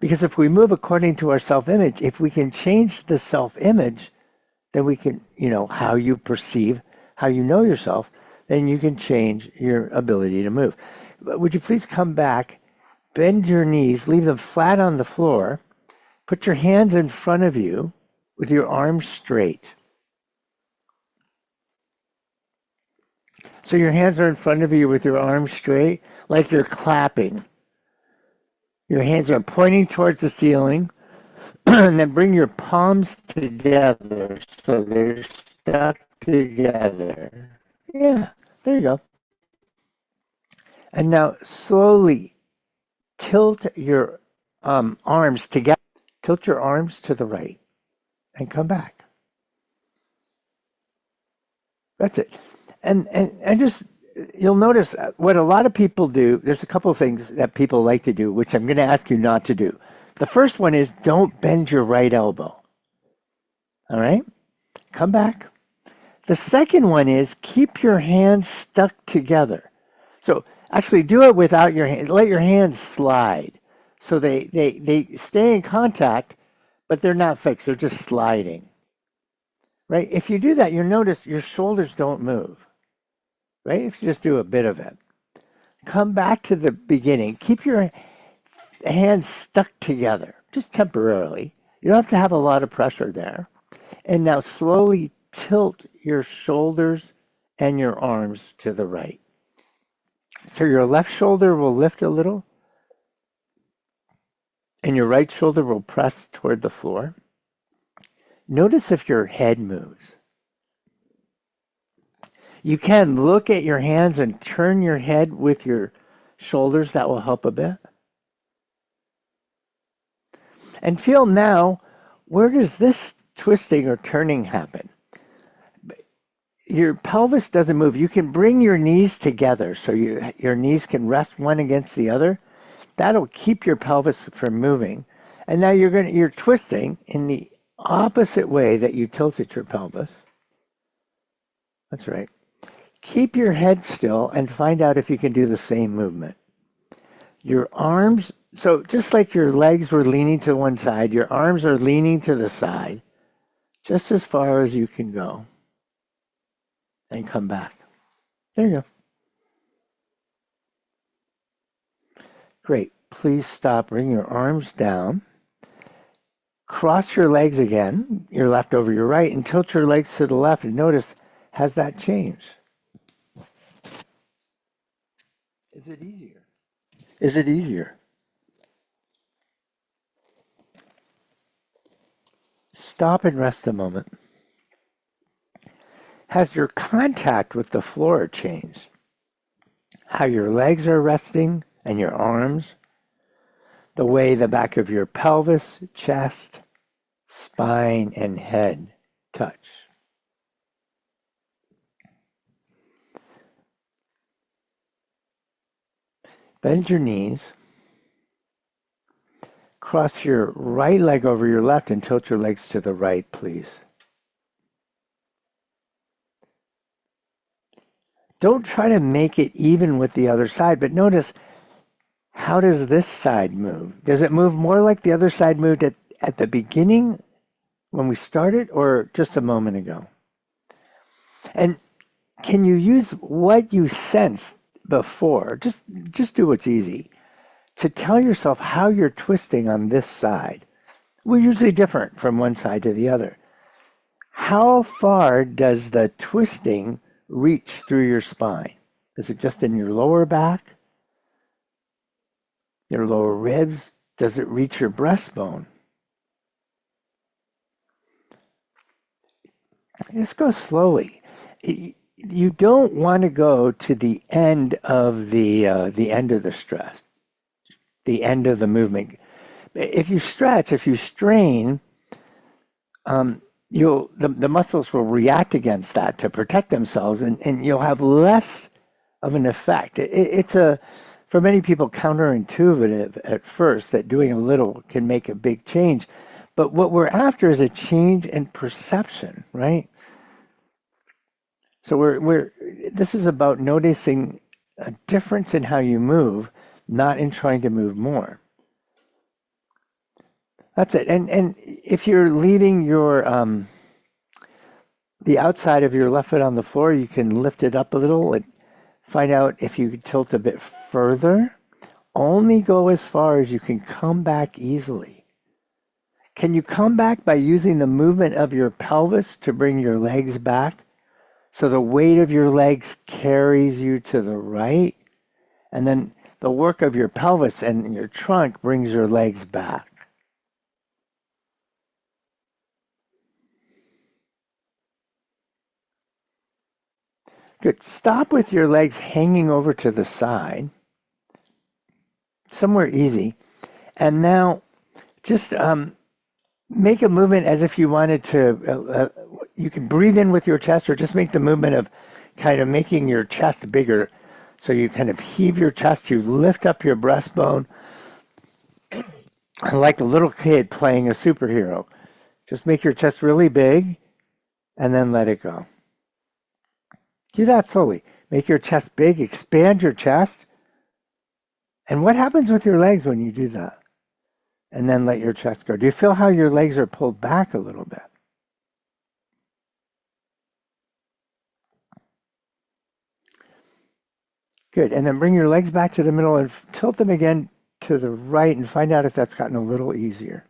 Because if we move according to our self-image, if we can change the self-image, then we can, how you perceive, how you know yourself, then you can change your ability to move. But would you please come back, bend your knees, leave them flat on the floor, put your hands in front of you with your arms straight. So your hands are in front of you with your arms straight, like you're clapping. Your hands are pointing towards the ceiling, and then bring your palms together so they're stuck together. Yeah, there you go. And now slowly tilt your arms together. Tilt your arms to the right and come back. That's it. And just you'll notice what a lot of people do. There's a couple of things that people like to do, which I'm going to ask you not to do. The first one is don't bend your right elbow. All right? Come back. The second one is keep your hands stuck together. So actually do it without your hands. Let your hands slide. So they stay in contact, but they're not fixed. They're just sliding. Right? If you do that, you'll notice your shoulders don't move. Right? If you just do a bit of it. Come back to the beginning. Keep your hands stuck together, just temporarily. You don't have to have a lot of pressure there. And now slowly tilt your shoulders and your arms to the right. So your left shoulder will lift a little, and your right shoulder will press toward the floor. Notice if your head moves. You can look at your hands and turn your head with your shoulders. That will help a bit. And feel now, where does this twisting or turning happen? Your pelvis doesn't move. You can bring your knees together so your knees can rest one against the other. That'll keep your pelvis from moving. And now you're twisting in the opposite way that you tilted your pelvis. That's right. Keep your head still and find out if you can do the same movement. Your arms, so just like your legs were leaning to one side, your arms are leaning to the side, just as far as you can go. And come back. There you go. Great. Please stop. Bring your arms down. Cross your legs again, your left over your right, and tilt your legs to the left. And notice, has that changed? Is it easier? Is it easier? Stop and rest a moment. Has your contact with the floor changed? How your legs are resting and your arms? The way the back of your pelvis, chest, spine, and head touch? Bend your knees. Cross your right leg over your left and tilt your legs to the right, please. Don't try to make it even with the other side, but notice, how does this side move? Does it move more like the other side moved at the beginning when we started or just a moment ago? And can you use what you sensed before? Just do what's easy to tell yourself how you're twisting on this side. We're usually different from one side to the other. How far does the twisting reach through your spine? Is it just in your lower back, your lower ribs? Does it reach your breastbone? Just go slowly. You don't want to go to the end of the end of the stress, the end of the movement. If you stretch, if you strain, the muscles will react against that to protect themselves, and you'll have less of an effect. It's for many people counterintuitive at first that doing a little can make a big change, but what we're after is a change in perception, right? So we're this is about noticing a difference in how you move, not in trying to move more. That's it. And if you're leaving your the outside of your left foot on the floor, you can lift it up a little and find out if you could tilt a bit further. Only go as far as you can come back easily. Can you come back by using the movement of your pelvis to bring your legs back? So the weight of your legs carries you to the right, and then the work of your pelvis and your trunk brings your legs back. Good. Stop with your legs hanging over to the side. somewhere easy. And now just make a movement as if you wanted to, you can breathe in with your chest or just make the movement of kind of making your chest bigger. So you kind of heave your chest, you lift up your breastbone like a little kid playing a superhero. Just make your chest really big and then let it go. Do that slowly. Make your chest big, expand your chest. And what happens with your legs when you do that? And then let your chest go. Do you feel how your legs are pulled back a little bit? Good. And then bring your legs back to the middle and tilt them again to the right and find out if that's gotten a little easier.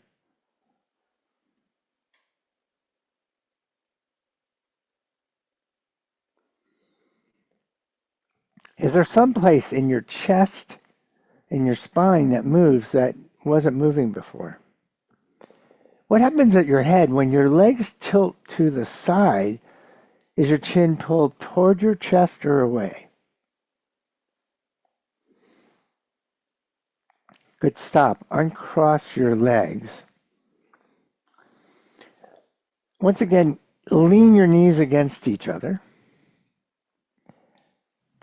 Is there some place in your chest, in your spine that moves that wasn't moving before? What happens at your head when your legs tilt to the side? Is your chin pulled toward your chest or away? Good, stop. Uncross your legs. Once again, lean your knees against each other.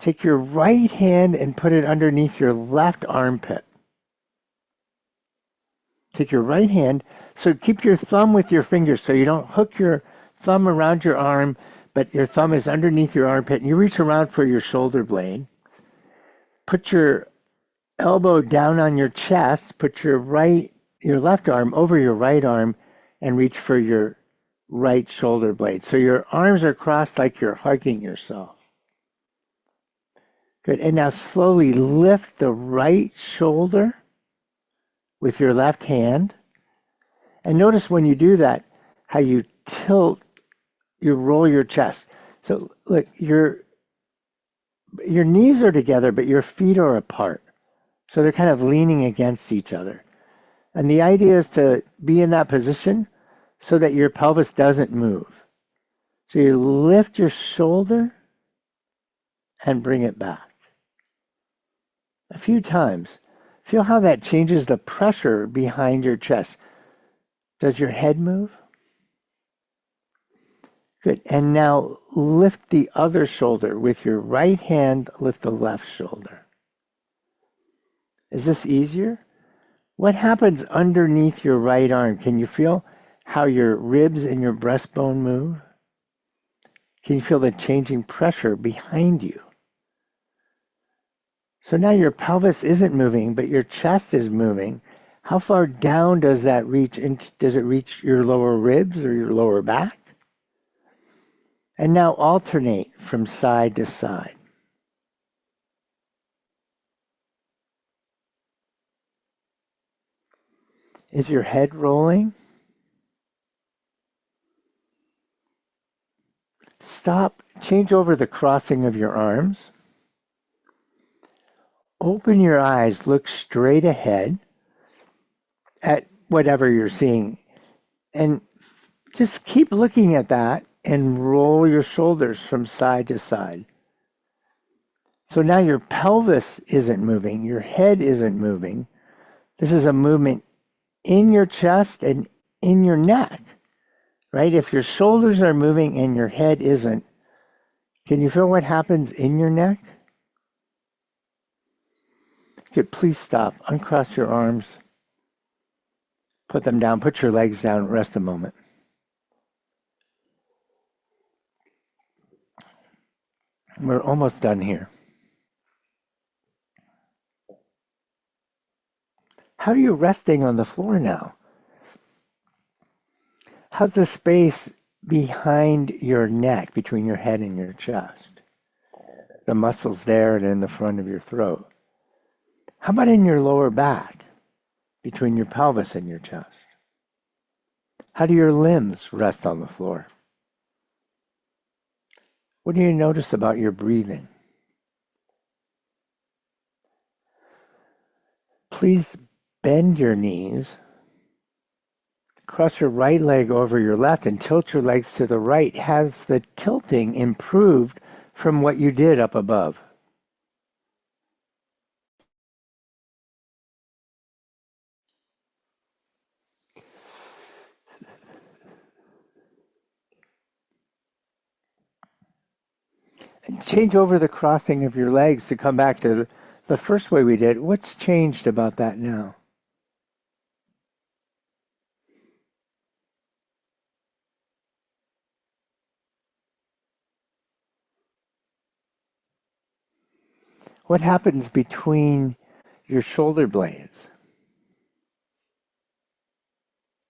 Take your right hand and put it underneath your left armpit. Take your right hand, so keep your thumb with your fingers so you don't hook your thumb around your arm, but your thumb is underneath your armpit, and you reach around for your shoulder blade. Put your elbow down on your chest, put your left arm over your right arm, and reach for your right shoulder blade. So your arms are crossed like you're hugging yourself. Good. And now slowly lift the right shoulder with your left hand. And notice when you do that, how you tilt, you roll your chest. So look, your knees are together, but your feet are apart. So they're kind of leaning against each other. And the idea is to be in that position so that your pelvis doesn't move. So you lift your shoulder and bring it back. A few times. Feel how that changes the pressure behind your chest. Does your head move? Good. And now lift the other shoulder. With your right hand, lift the left shoulder. Is this easier? What happens underneath your right arm? Can you feel how your ribs and your breastbone move? Can you feel the changing pressure behind you? So now your pelvis isn't moving, but your chest is moving. How far down does that reach? Does it reach your lower ribs or your lower back? And now alternate from side to side. Is your head rolling? Stop, change over the crossing of your arms. Open your eyes, look straight ahead at whatever you're seeing. And just keep looking at that and roll your shoulders from side to side. So now your pelvis isn't moving, your head isn't moving. This is a movement in your chest and in your neck, right? If your shoulders are moving and your head isn't, can you feel what happens in your neck? Good, please stop. Uncross your arms. Put them down. Put your legs down. Rest a moment. We're almost done here. How are you resting on the floor now? How's the space behind your neck, between your head and your chest? The muscles there and in the front of your throat. How about in your lower back, between your pelvis and your chest? How do your limbs rest on the floor? What do you notice about your breathing? Please bend your knees, cross your right leg over your left, and tilt your legs to the right. Has the tilting improved from what you did up above? change over the crossing of your legs to come back to the first way we did. What's changed about that now? What happens between your shoulder blades?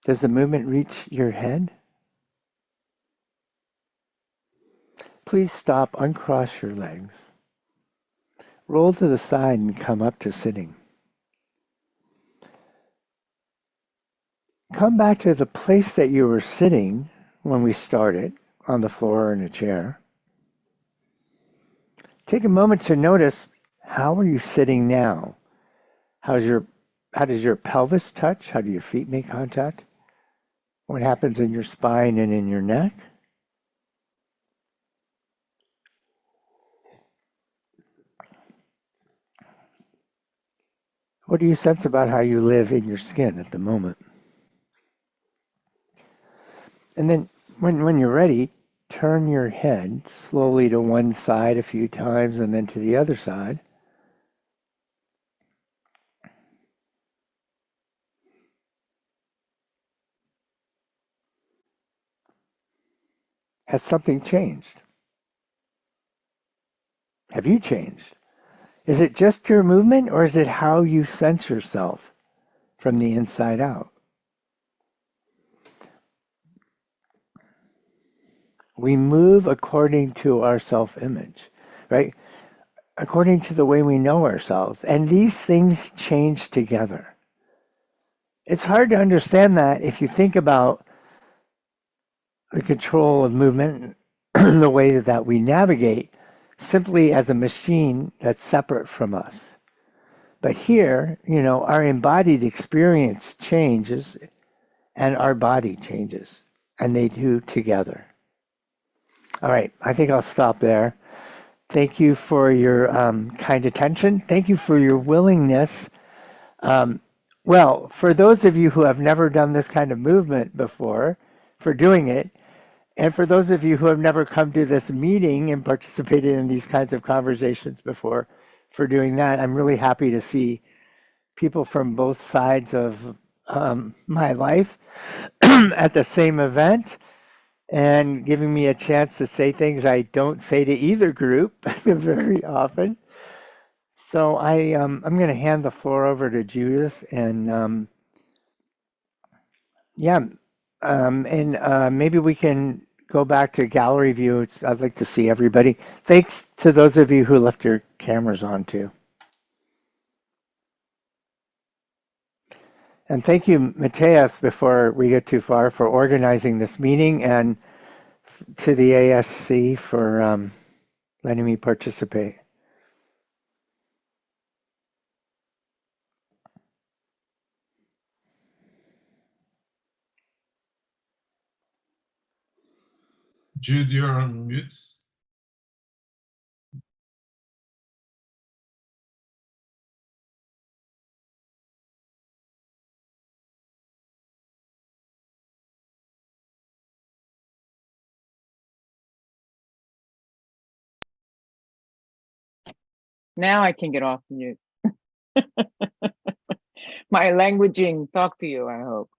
Does the movement reach your head? Please stop, uncross your legs. Roll to the side and come up to sitting. Come back to the place that you were sitting when we started, on the floor or in a chair. Take a moment to notice, how are you sitting now? How does your pelvis touch? How do your feet make contact? What happens in your spine and in your neck? What do you sense about how you live in your skin at the moment? And then when you're ready, turn your head slowly to one side a few times and then to the other side. Has something changed? Have you changed? Is it just your movement, or is it how you sense yourself from the inside out? We move according to our self-image, right? According to the way we know ourselves. And these things change together. It's hard to understand that if you think about the control of movement, the way that we navigate, simply as a machine that's separate from us. But here, our embodied experience changes and our body changes, and they do together. All right, I think I'll stop there. Thank you for your kind attention. Thank you for your willingness. Um, well, for those of you who have never done this kind of movement before, for doing it, and for those of you who have never come to this meeting and participated in these kinds of conversations before, for doing that, I'm really happy to see people from both sides of my life at the same event and giving me a chance to say things I don't say to either group very often. So I'm going to hand the floor over to Judith, and yeah, and maybe we can go back to gallery view. I'd like to see everybody. Thanks to those of you who left your cameras on too. And thank you, Mateus, before we get too far, for organizing this meeting, and to the ASC for letting me participate. Jude, you're on mute. Now I can get off mute. My languaging talk to you, I hope.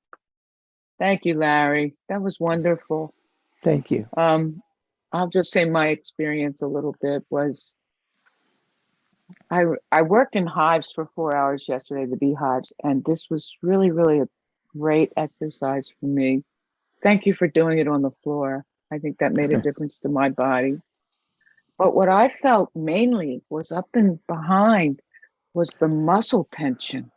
Thank you, Larry. That was wonderful. Thank you. I'll just say my experience a little bit was I worked in hives for 4 hours yesterday, the beehives, and this was really, really a great exercise for me. Thank you for doing it on the floor. I think that made a difference to my body. But what I felt mainly was up and behind was the muscle tension.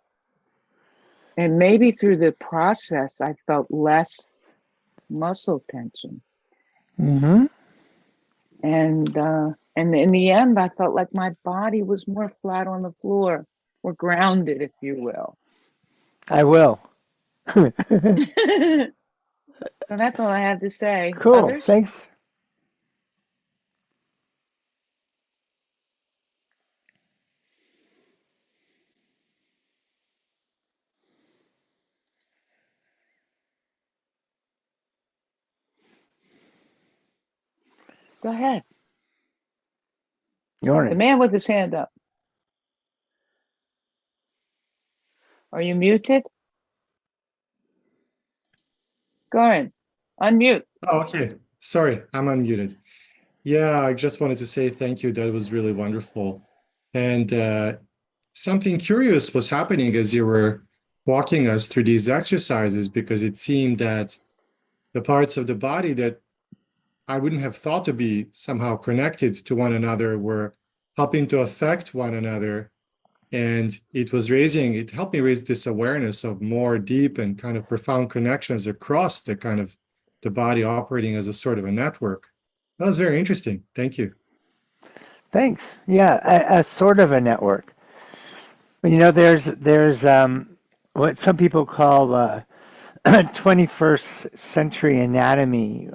And maybe through the process, I felt less muscle tension. Mm-hmm. And in the end, I felt like my body was more flat on the floor, or grounded, if you will. I will. So that's all I have to say. Cool. Others? Thanks. Go ahead. The Jordan. man with his hand up. Are you muted? Goran, unmute. Oh, okay. Sorry, I'm unmuted. Yeah, I just wanted to say thank you. That was really wonderful. And something curious was happening as you were walking us through these exercises, because it seemed that the parts of the body that I wouldn't have thought to be somehow connected to one another were helping to affect one another. And it helped me raise this awareness of more deep and kind of profound connections across the body, operating as a sort of a network. That was very interesting. Thank you. Thanks. Yeah, a sort of a network. There's what some people call 21st century anatomy,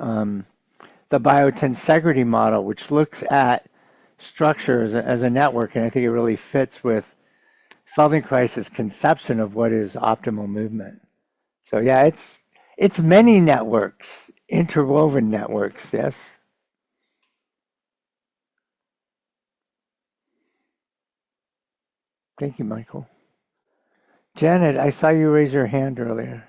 the biotensegrity model, which looks at structure as a network, and I think it really fits with Feldenkrais's conception of what is optimal movement. So yeah, it's many networks, interwoven networks. Yes. Thank you, Michael. Janet, I saw you raise your hand earlier.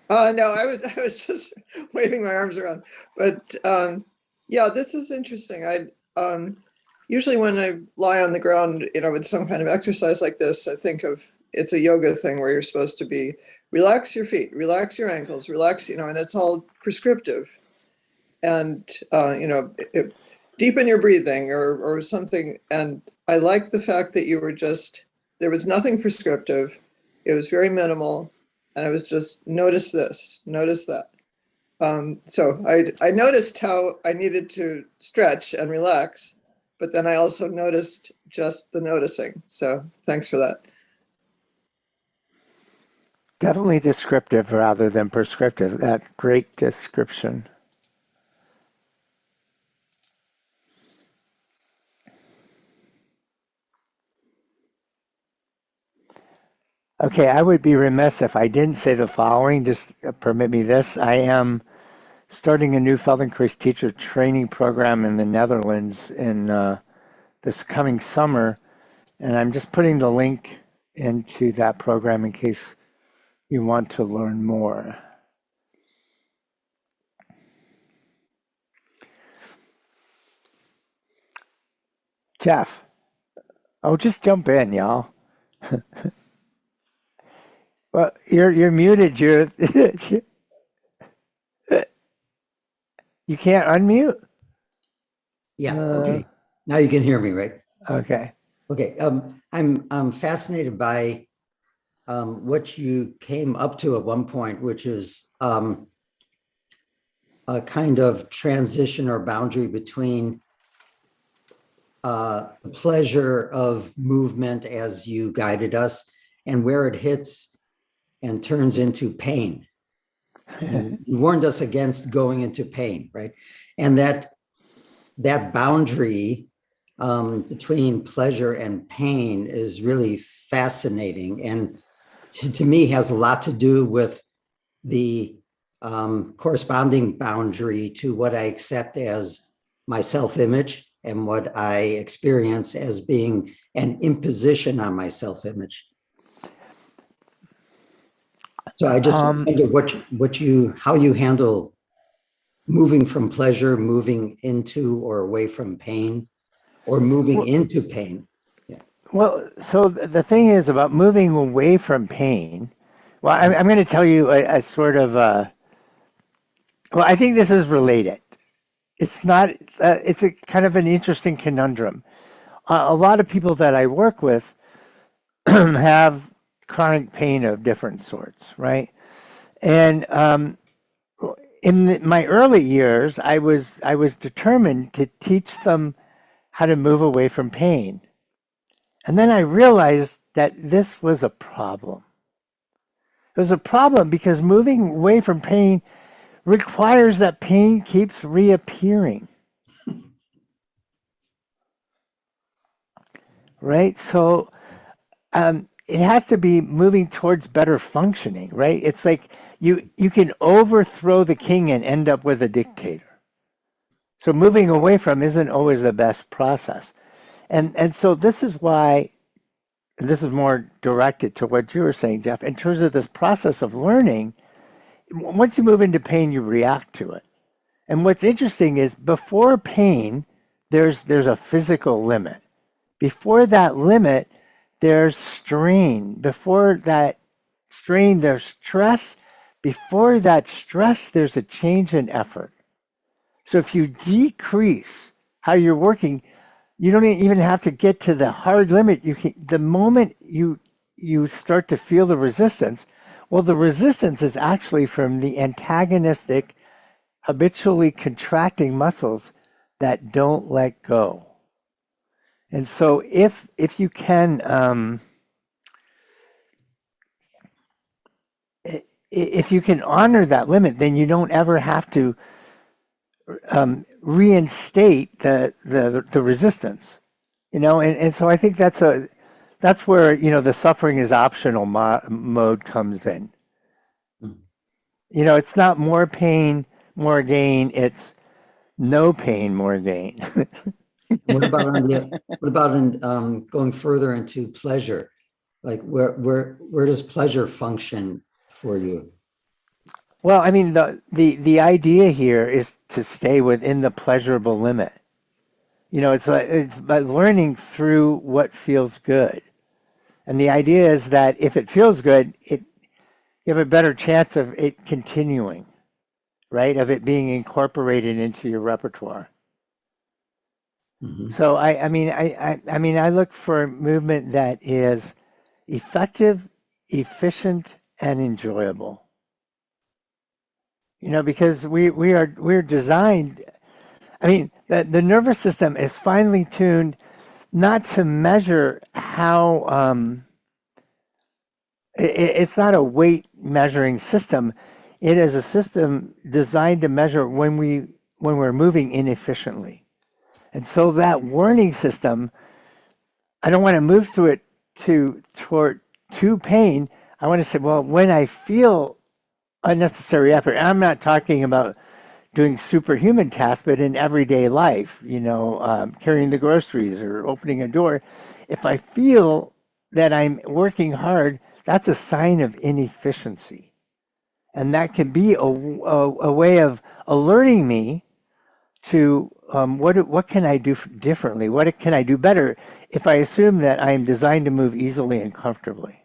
No, I was just waving my arms around. But yeah, this is interesting. Usually when I lie on the ground, with some kind of exercise like this, I think of it's a yoga thing where you're supposed to be relax your feet, relax your ankles, relax, and it's all prescriptive. And deepen your breathing or something. And I like the fact that you were there was nothing prescriptive. It was very minimal. And I was just notice this, notice that. So I noticed how I needed to stretch and relax, but then I also noticed just the noticing. So thanks for that. Definitely descriptive rather than prescriptive. That great description. Okay, I would be remiss if I didn't say the following. Just permit me this. I am starting a new Feldenkrais teacher training program in the Netherlands in this coming summer, and I'm just putting the link into that program in case you want to learn more. Jeff, just jump in, y'all. Well, you're muted, Judith. You can't unmute? Yeah, okay. Now you can hear me, right? Okay. Okay, I'm fascinated by what you came up to at one point, which is a kind of transition or boundary between the pleasure of movement as you guided us and where it hits and turns into pain. And you warned us against going into pain, right? And that boundary between pleasure and pain is really fascinating, and to me has a lot to do with the corresponding boundary to what I accept as my self-image and what I experience as being an imposition on my self-image. So I just wonder how you handle moving from pleasure, moving into or away from pain, or moving into pain. Yeah. Well, so the thing is about moving away from pain. Well, I'm going to tell you a sort of, well, I think this is related. It's not, it's a kind of an interesting conundrum. A lot of people that I work with have chronic pain of different sorts, right? And in my early years, I was determined to teach them how to move away from pain. And then I realized that this was a problem. It was a problem because moving away from pain requires that pain keeps reappearing. Right? So it has to be moving towards better functioning, right? It's like you can overthrow the king and end up with a dictator. So moving away from isn't always the best process. And so this is why, and this is more directed to what you were saying, Jeff, in terms of this process of learning, once you move into pain, you react to it. And what's interesting is before pain, there's a physical limit. Before that limit, there's strain. Before that strain, there's stress. Before that stress, there's a change in effort. So if you decrease how you're working, you don't even have to get to the hard limit. You can, the moment you start to feel the resistance, well, the resistance is actually from the antagonistic, habitually contracting muscles that don't let go. And so if you can if you can honor that limit, then you don't ever have to reinstate the resistance. You know, and so I think that's where, you know, the suffering is optional mode comes in. You know, it's not more pain, more gain. It's no pain, more gain. What about in going further into pleasure? Like where does pleasure function for you? Well, I mean, the idea here is to stay within the pleasurable limit. You know, it's by learning through what feels good. And the idea is that if it feels good, you have a better chance of it continuing, right? Of it being incorporated into your repertoire. Mhm. So I mean, I look for movement that is effective, efficient, and enjoyable. You know, because we're designed. I mean, the nervous system is finely tuned not to measure how. It's not a weight measuring system. It is a system designed to measure when we're moving inefficiently. And so that warning system, I don't want to move through it toward to pain. I want to say, well, when I feel unnecessary effort, I'm not talking about doing superhuman tasks, but in everyday life, you know, carrying the groceries or opening a door, if I feel that I'm working hard, that's a sign of inefficiency. And that can be a way of alerting me to what can I do differently? What can I do better if I assume that I am designed to move easily and comfortably,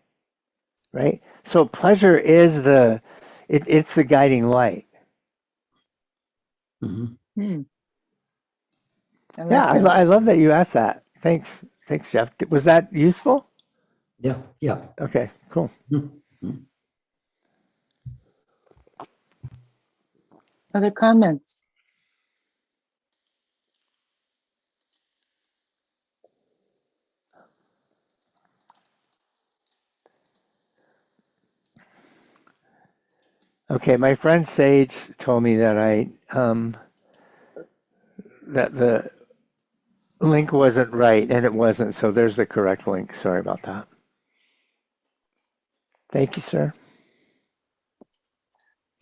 right? So pleasure is it's the guiding light. Mhm. Hmm. I like Yeah, that. I love that you asked that. Thanks, Jeff. Was that useful? Yeah. Okay, cool. Mhm. Other comments? Okay, my friend Sage told me that that the link wasn't right, and it wasn't. So there's the correct link. Sorry about that. Thank you, sir.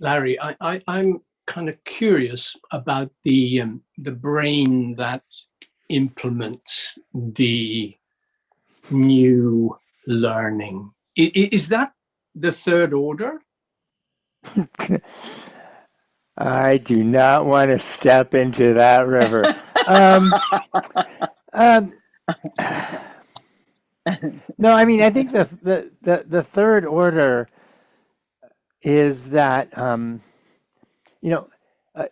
Larry, I'm kind of curious about the brain that implements the new learning. Is that the third order? I do not want to step into that river. Um, um, no, I mean, I think the third order is that you know, uh,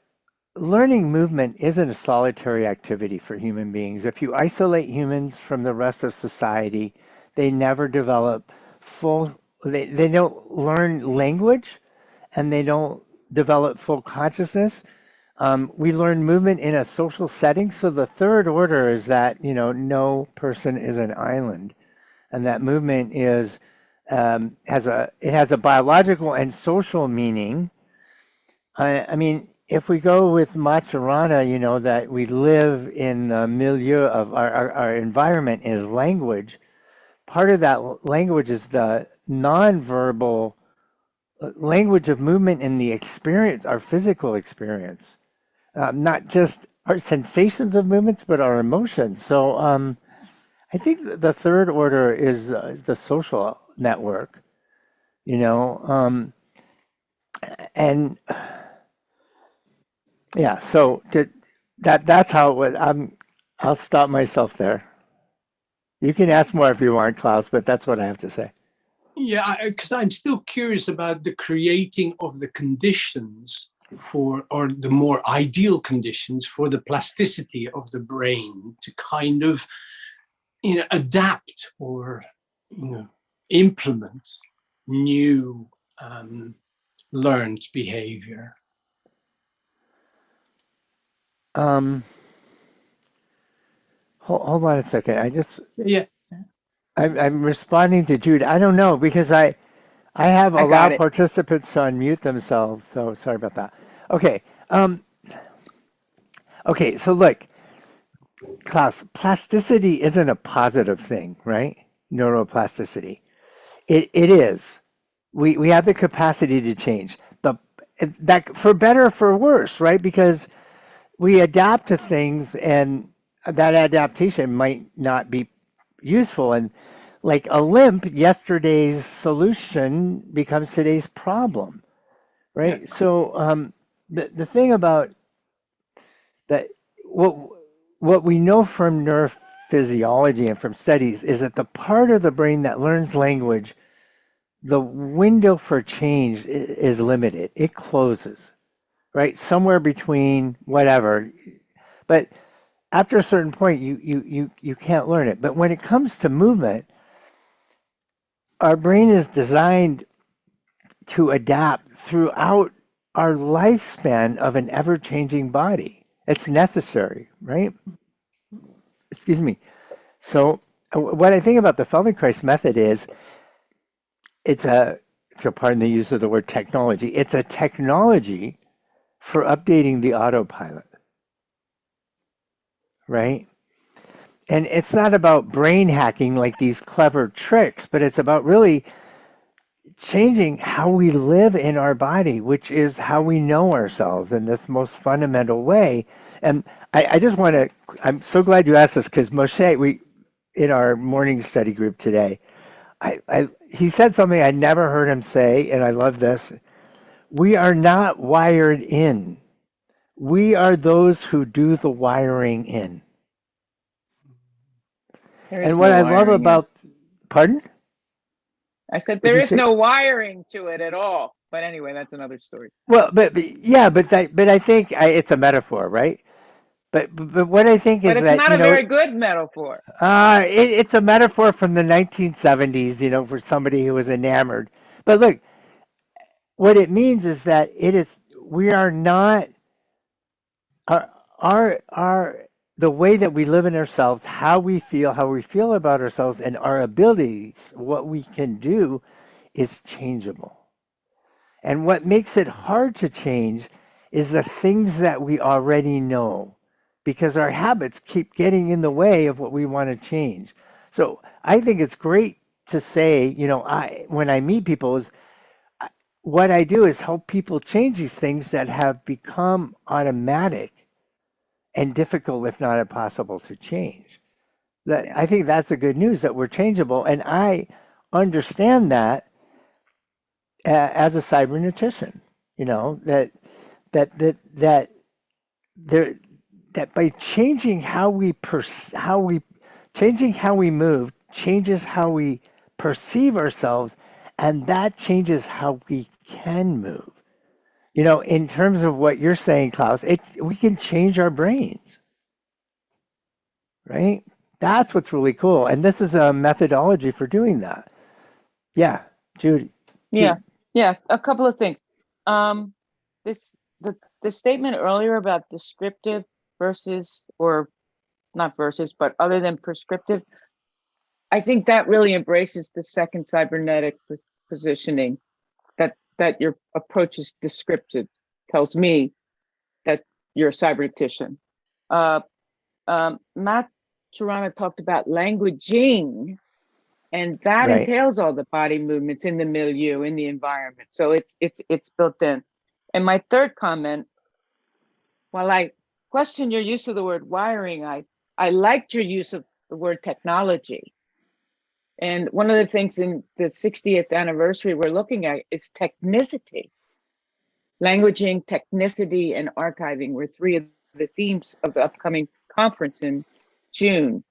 learning movement isn't a solitary activity for human beings. If you isolate humans from the rest of society, they never develop full. They don't learn language, and they don't develop full consciousness. We learn movement in a social setting. So the third order is that, you know, no person is an island, and that movement is it has a biological and social meaning. I mean, if we go with Maturana, you know, that we live in the milieu of our environment is language, part of that language is the nonverbal language of movement in the experience, our physical experience, not just our sensations of movements, but our emotions. So I think the third order is the social network, you know, and yeah. So that's how it would. I'll stop myself there. You can ask more if you want, Klaus, but that's what I have to say. Yeah, because I'm still curious about the creating of the conditions for, or the more ideal conditions for the plasticity of the brain to kind of, adapt or, implement new learned behavior. Um, hold on a second. Yeah, I'm responding to Jude. I don't know because I have I got allowed it. participants to unmute themselves. So sorry about that. Okay. Okay. So look, Klaus, plasticity isn't a positive thing, right? Neuroplasticity. It is. We have the capacity to change. That for better or for worse, right? Because we adapt to things and that adaptation might not be useful. And like a limp, yesterday's solution becomes today's problem, yeah, right? So the thing about that, what what we know from neurophysiology and from studies is that the part of the brain that learns language, the window for change is limited. It closes, right? Somewhere between whatever. But after a certain point, you can't learn it. But when it comes to movement, our brain is designed to adapt throughout our lifespan of an ever-changing body. It's necessary, right? Excuse me. So what I think about the Feldenkrais method is it's a, if you'll pardon the use of the word technology, it's a technology for updating the autopilot, right? And it's not about brain hacking like these clever tricks, but it's about really changing how we live in our body, which is how we know ourselves in this most fundamental way. And I just want to, I'm so glad you asked this because Moshe, we, in our morning study group today, he said something I never heard him say, and I love this. We are not wired in. We are those who do the wiring in. There is And what no I love wiring in. about, pardon? I said What'd there you is say? no wiring to it at all. But anyway, that's another story. Well, yeah, but I think it's a metaphor, right? But what I think But is it's that not a very good metaphor. it's a metaphor from the 1970s, for somebody who was enamored. But look, what it means is that we are not our our the way that we live in ourselves, how we feel about ourselves, and our abilities, what we can do, is changeable. And what makes it hard to change is the things that we already know because our habits keep getting in the way of what we want to change. So I think it's great to say, when I meet people, what I do is help people change these things that have become automatic and difficult, if not impossible, to change. That Yeah. I think that's the good news that we're changeable, and I understand that as a cybernetician. That that that that there that by changing changing how we move changes how we perceive ourselves, and that changes how we can move. In terms of what you're saying, Klaus, we can change our brains, right? That's what's really cool, and this is a methodology for doing that. Yeah, Jude. Yeah. Yeah. A couple of things. Um, this the statement earlier about descriptive versus, or not versus, but other than prescriptive. I think that really embraces the second cybernetic positioning, that your approach is descriptive, tells me that you're a cybernetician. Matt Tirana talked about languaging, And that Right. entails all the body movements in the milieu, in the environment. So it's built in. And my third comment, while I question your use of the word wiring, I liked your use of the word technology. And one of the things in the 60th anniversary we're looking at is technicity. Languaging, technicity, and archiving were three of the themes of the upcoming conference in June.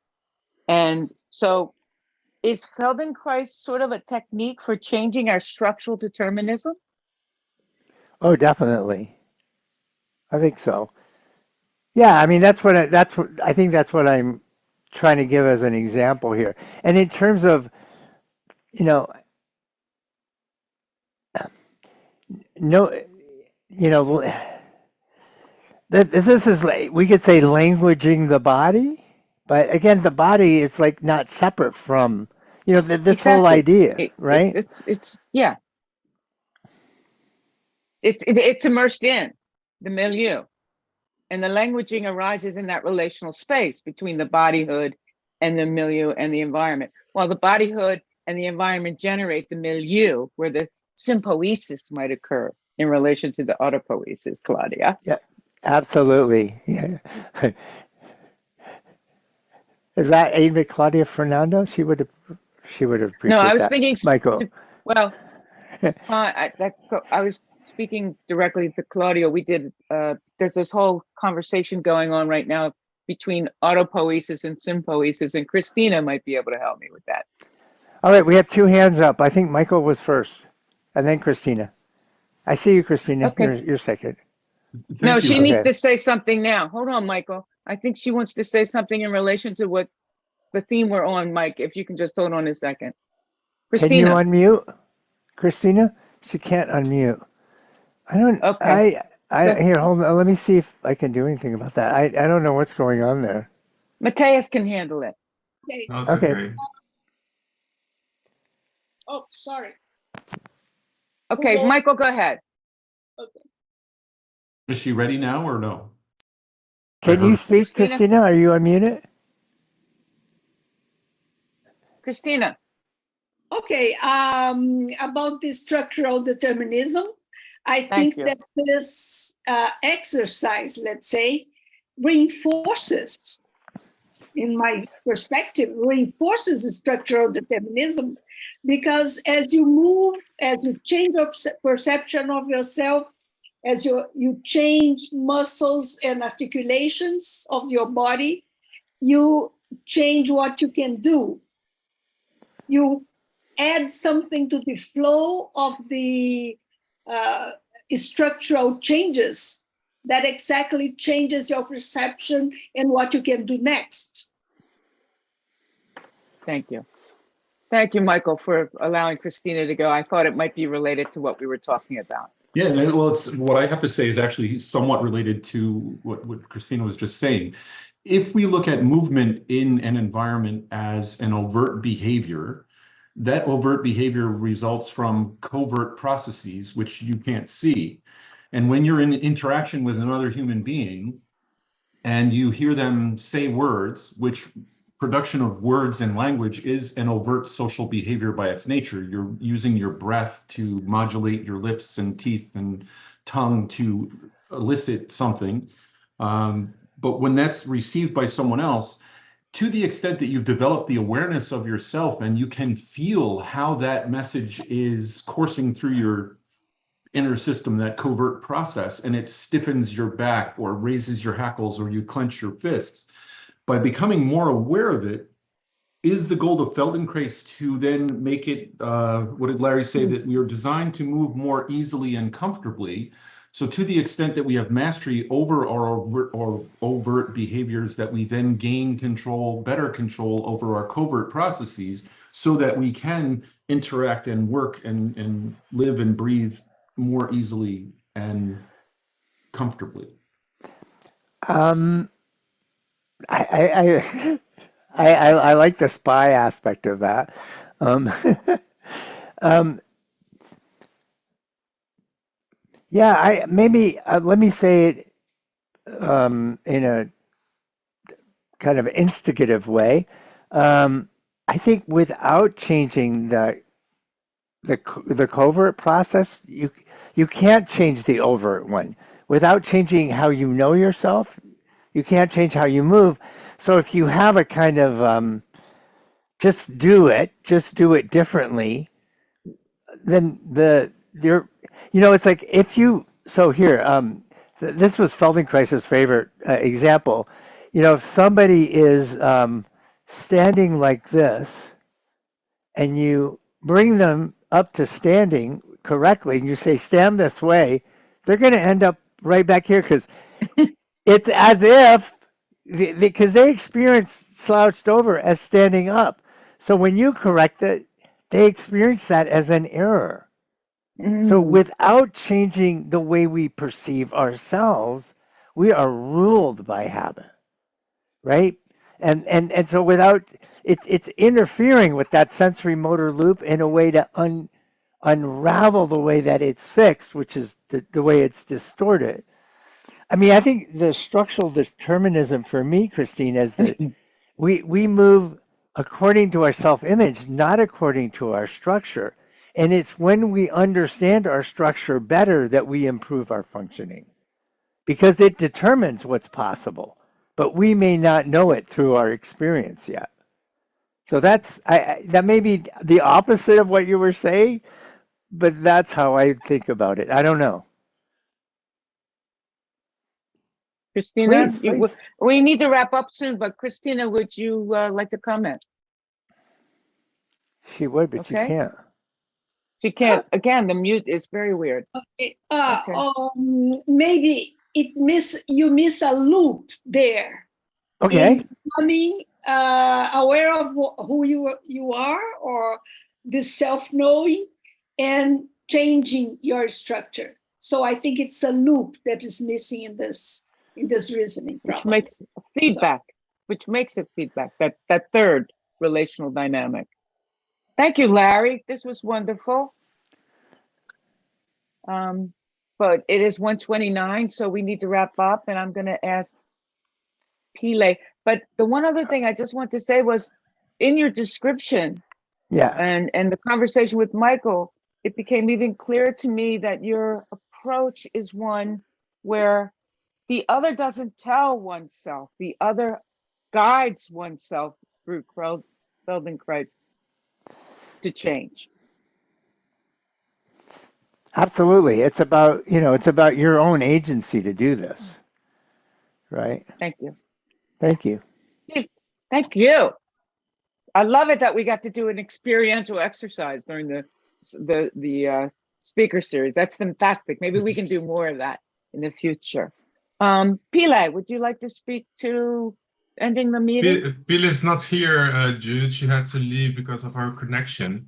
And so is Feldenkrais sort of a technique for changing our structural determinism? Oh, definitely. I think so. Yeah, I mean that's what I think that's what I'm trying to give as an example here. And in terms of, you know, no, you know, this is like we could say languaging the body, but again, the body is like not separate from, you know, this whole Exactly. idea, right? It's yeah. It's immersed in the milieu. And the languaging arises in that relational space between the bodyhood and the milieu and the environment. While the bodyhood and the environment generate the milieu where the sympoiesis might occur in relation to the autopoiesis, Claudia. Yeah, absolutely. Yeah. Is that aimed at Claudia Fernando? She would No, I appreciate was that. thinking, Michael. well, I was speaking directly to Claudio. We did, there's this whole conversation going on right now between autopoiesis and sympoiesis, and Christina might be able to help me with that. All right, we have two hands up. I think Michael was first, and then Christina. I see you, Christina. Okay. You're second. No, Thank she you. needs Okay. to say something now. Hold on, Michael. I think she wants to say something in relation to what the theme we're on, Mike. If you can just hold on a second. Can you Christina. unmute, Christina? She can't unmute. I don't. Okay. Here. Hold on. Let me see if I can do anything about that. I don't know what's going on there. Mateus can handle it. Okay. No, it's Okay. okay. Oh, sorry. Okay, Google. Michael, go ahead. Okay. Is she ready now or no? Can you speak, Christina? Christina? Are you unmuted? Christina. Okay. About the structural determinism, I Thank think you. that this exercise, let's say, reinforces, in my perspective, reinforces the structural determinism, because as you move, as you change your perception of yourself, as you change muscles and articulations of your body, you change what you can do. You add something to the flow of the structural changes that exactly changes your perception and what you can do next. Thank you. Thank you, Michael, for allowing Christina to go. I thought it might be related to what we were talking about. Yeah, well, it's what I have to say is actually somewhat related to what Christina was just saying. If we look at movement in an environment as an overt behavior, that overt behavior results from covert processes, which you can't see. And when you're in interaction with another human being and you hear them say words, which production of words and language is an overt social behavior by its nature. You're using your breath to modulate your lips and teeth and tongue to elicit something. But when that's received by someone else, to the extent that you've developed the awareness of yourself and you can feel how that message is coursing through your inner system, that covert process, and it stiffens your back or raises your hackles or you clench your fists, by becoming more aware of it, is the goal of Feldenkrais to then make it, what did Larry say, that we are designed to move more easily and comfortably. So to the extent that we have mastery over our overt behaviors, that we then gain control, better control over our covert processes, so that we can interact and work and live and breathe more easily and comfortably. Um, I, I like the spy aspect of that. Um, um, yeah, maybe let me say it in a kind of instigative way. I I think without changing the covert process, you can't change the overt one. Without changing how you know yourself, you can't change how you move. So if you have a kind of just do it differently, then it's like if you, so here, this was Feldenkrais's favorite example. If somebody is standing like this and you bring them up to standing correctly and you say stand this way, they're going to end up right back here because it's as if because they experience slouched over as standing up. So when you correct it, they experience that as an error. So without changing the way we perceive ourselves, we are ruled by habit, right? And so without it's interfering with that sensory motor loop in a way to unravel the way that it's fixed, which is the way it's distorted. I mean, I think the structural determinism for me, Christine, is that we move according to our self-image, not according to our structure. And it's when we understand our structure better that we improve our functioning, because it determines what's possible, but we may not know it through our experience yet. So that may be the opposite of what you were saying, but that's how I think about it. I don't know. Christina, Please. we need to wrap up soon, but Christina, would you like to comment? She would, but she Okay. can't. She can't. Again, the mute is very weird. Okay. Okay. Maybe you miss a loop there. Okay. In becoming aware of who you are, or this self-knowing, and changing your structure. So I think it's a loop that is missing in this reasoning. Which probably. makes feedback, which makes it feedback, that third relational dynamic. Thank you, Larry. This was wonderful. But it is 1:29, so we need to wrap up, and I'm going to ask Pile. But the one other thing I just want to say was, in your description, Yeah. and the conversation with Michael, it became even clearer to me that your approach is one where the other doesn't tell oneself, the other guides oneself through Feldenkrais to change. Absolutely. It's about your own agency to do this. Right? Thank you. Thank you. Thank you. I love it that we got to do an experiential exercise during the speaker series. That's fantastic. Maybe we can do more of that in the future. Pile, would you like to speak to ending the meeting? Pile is not here, Jude. She had to leave because of her connection.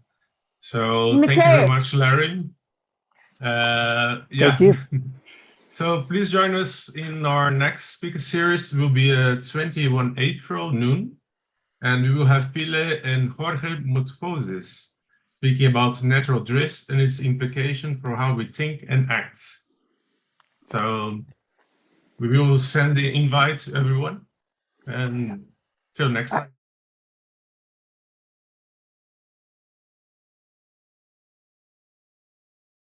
So thank you very much, Larry. Yeah. Thank you. So please join us in our next speaker series. It will be 21 April noon. And we will have Pile and Jorge Mutfoses speaking about natural drift and its implication for how we think and act. So we will send the invite to everyone. And till next time.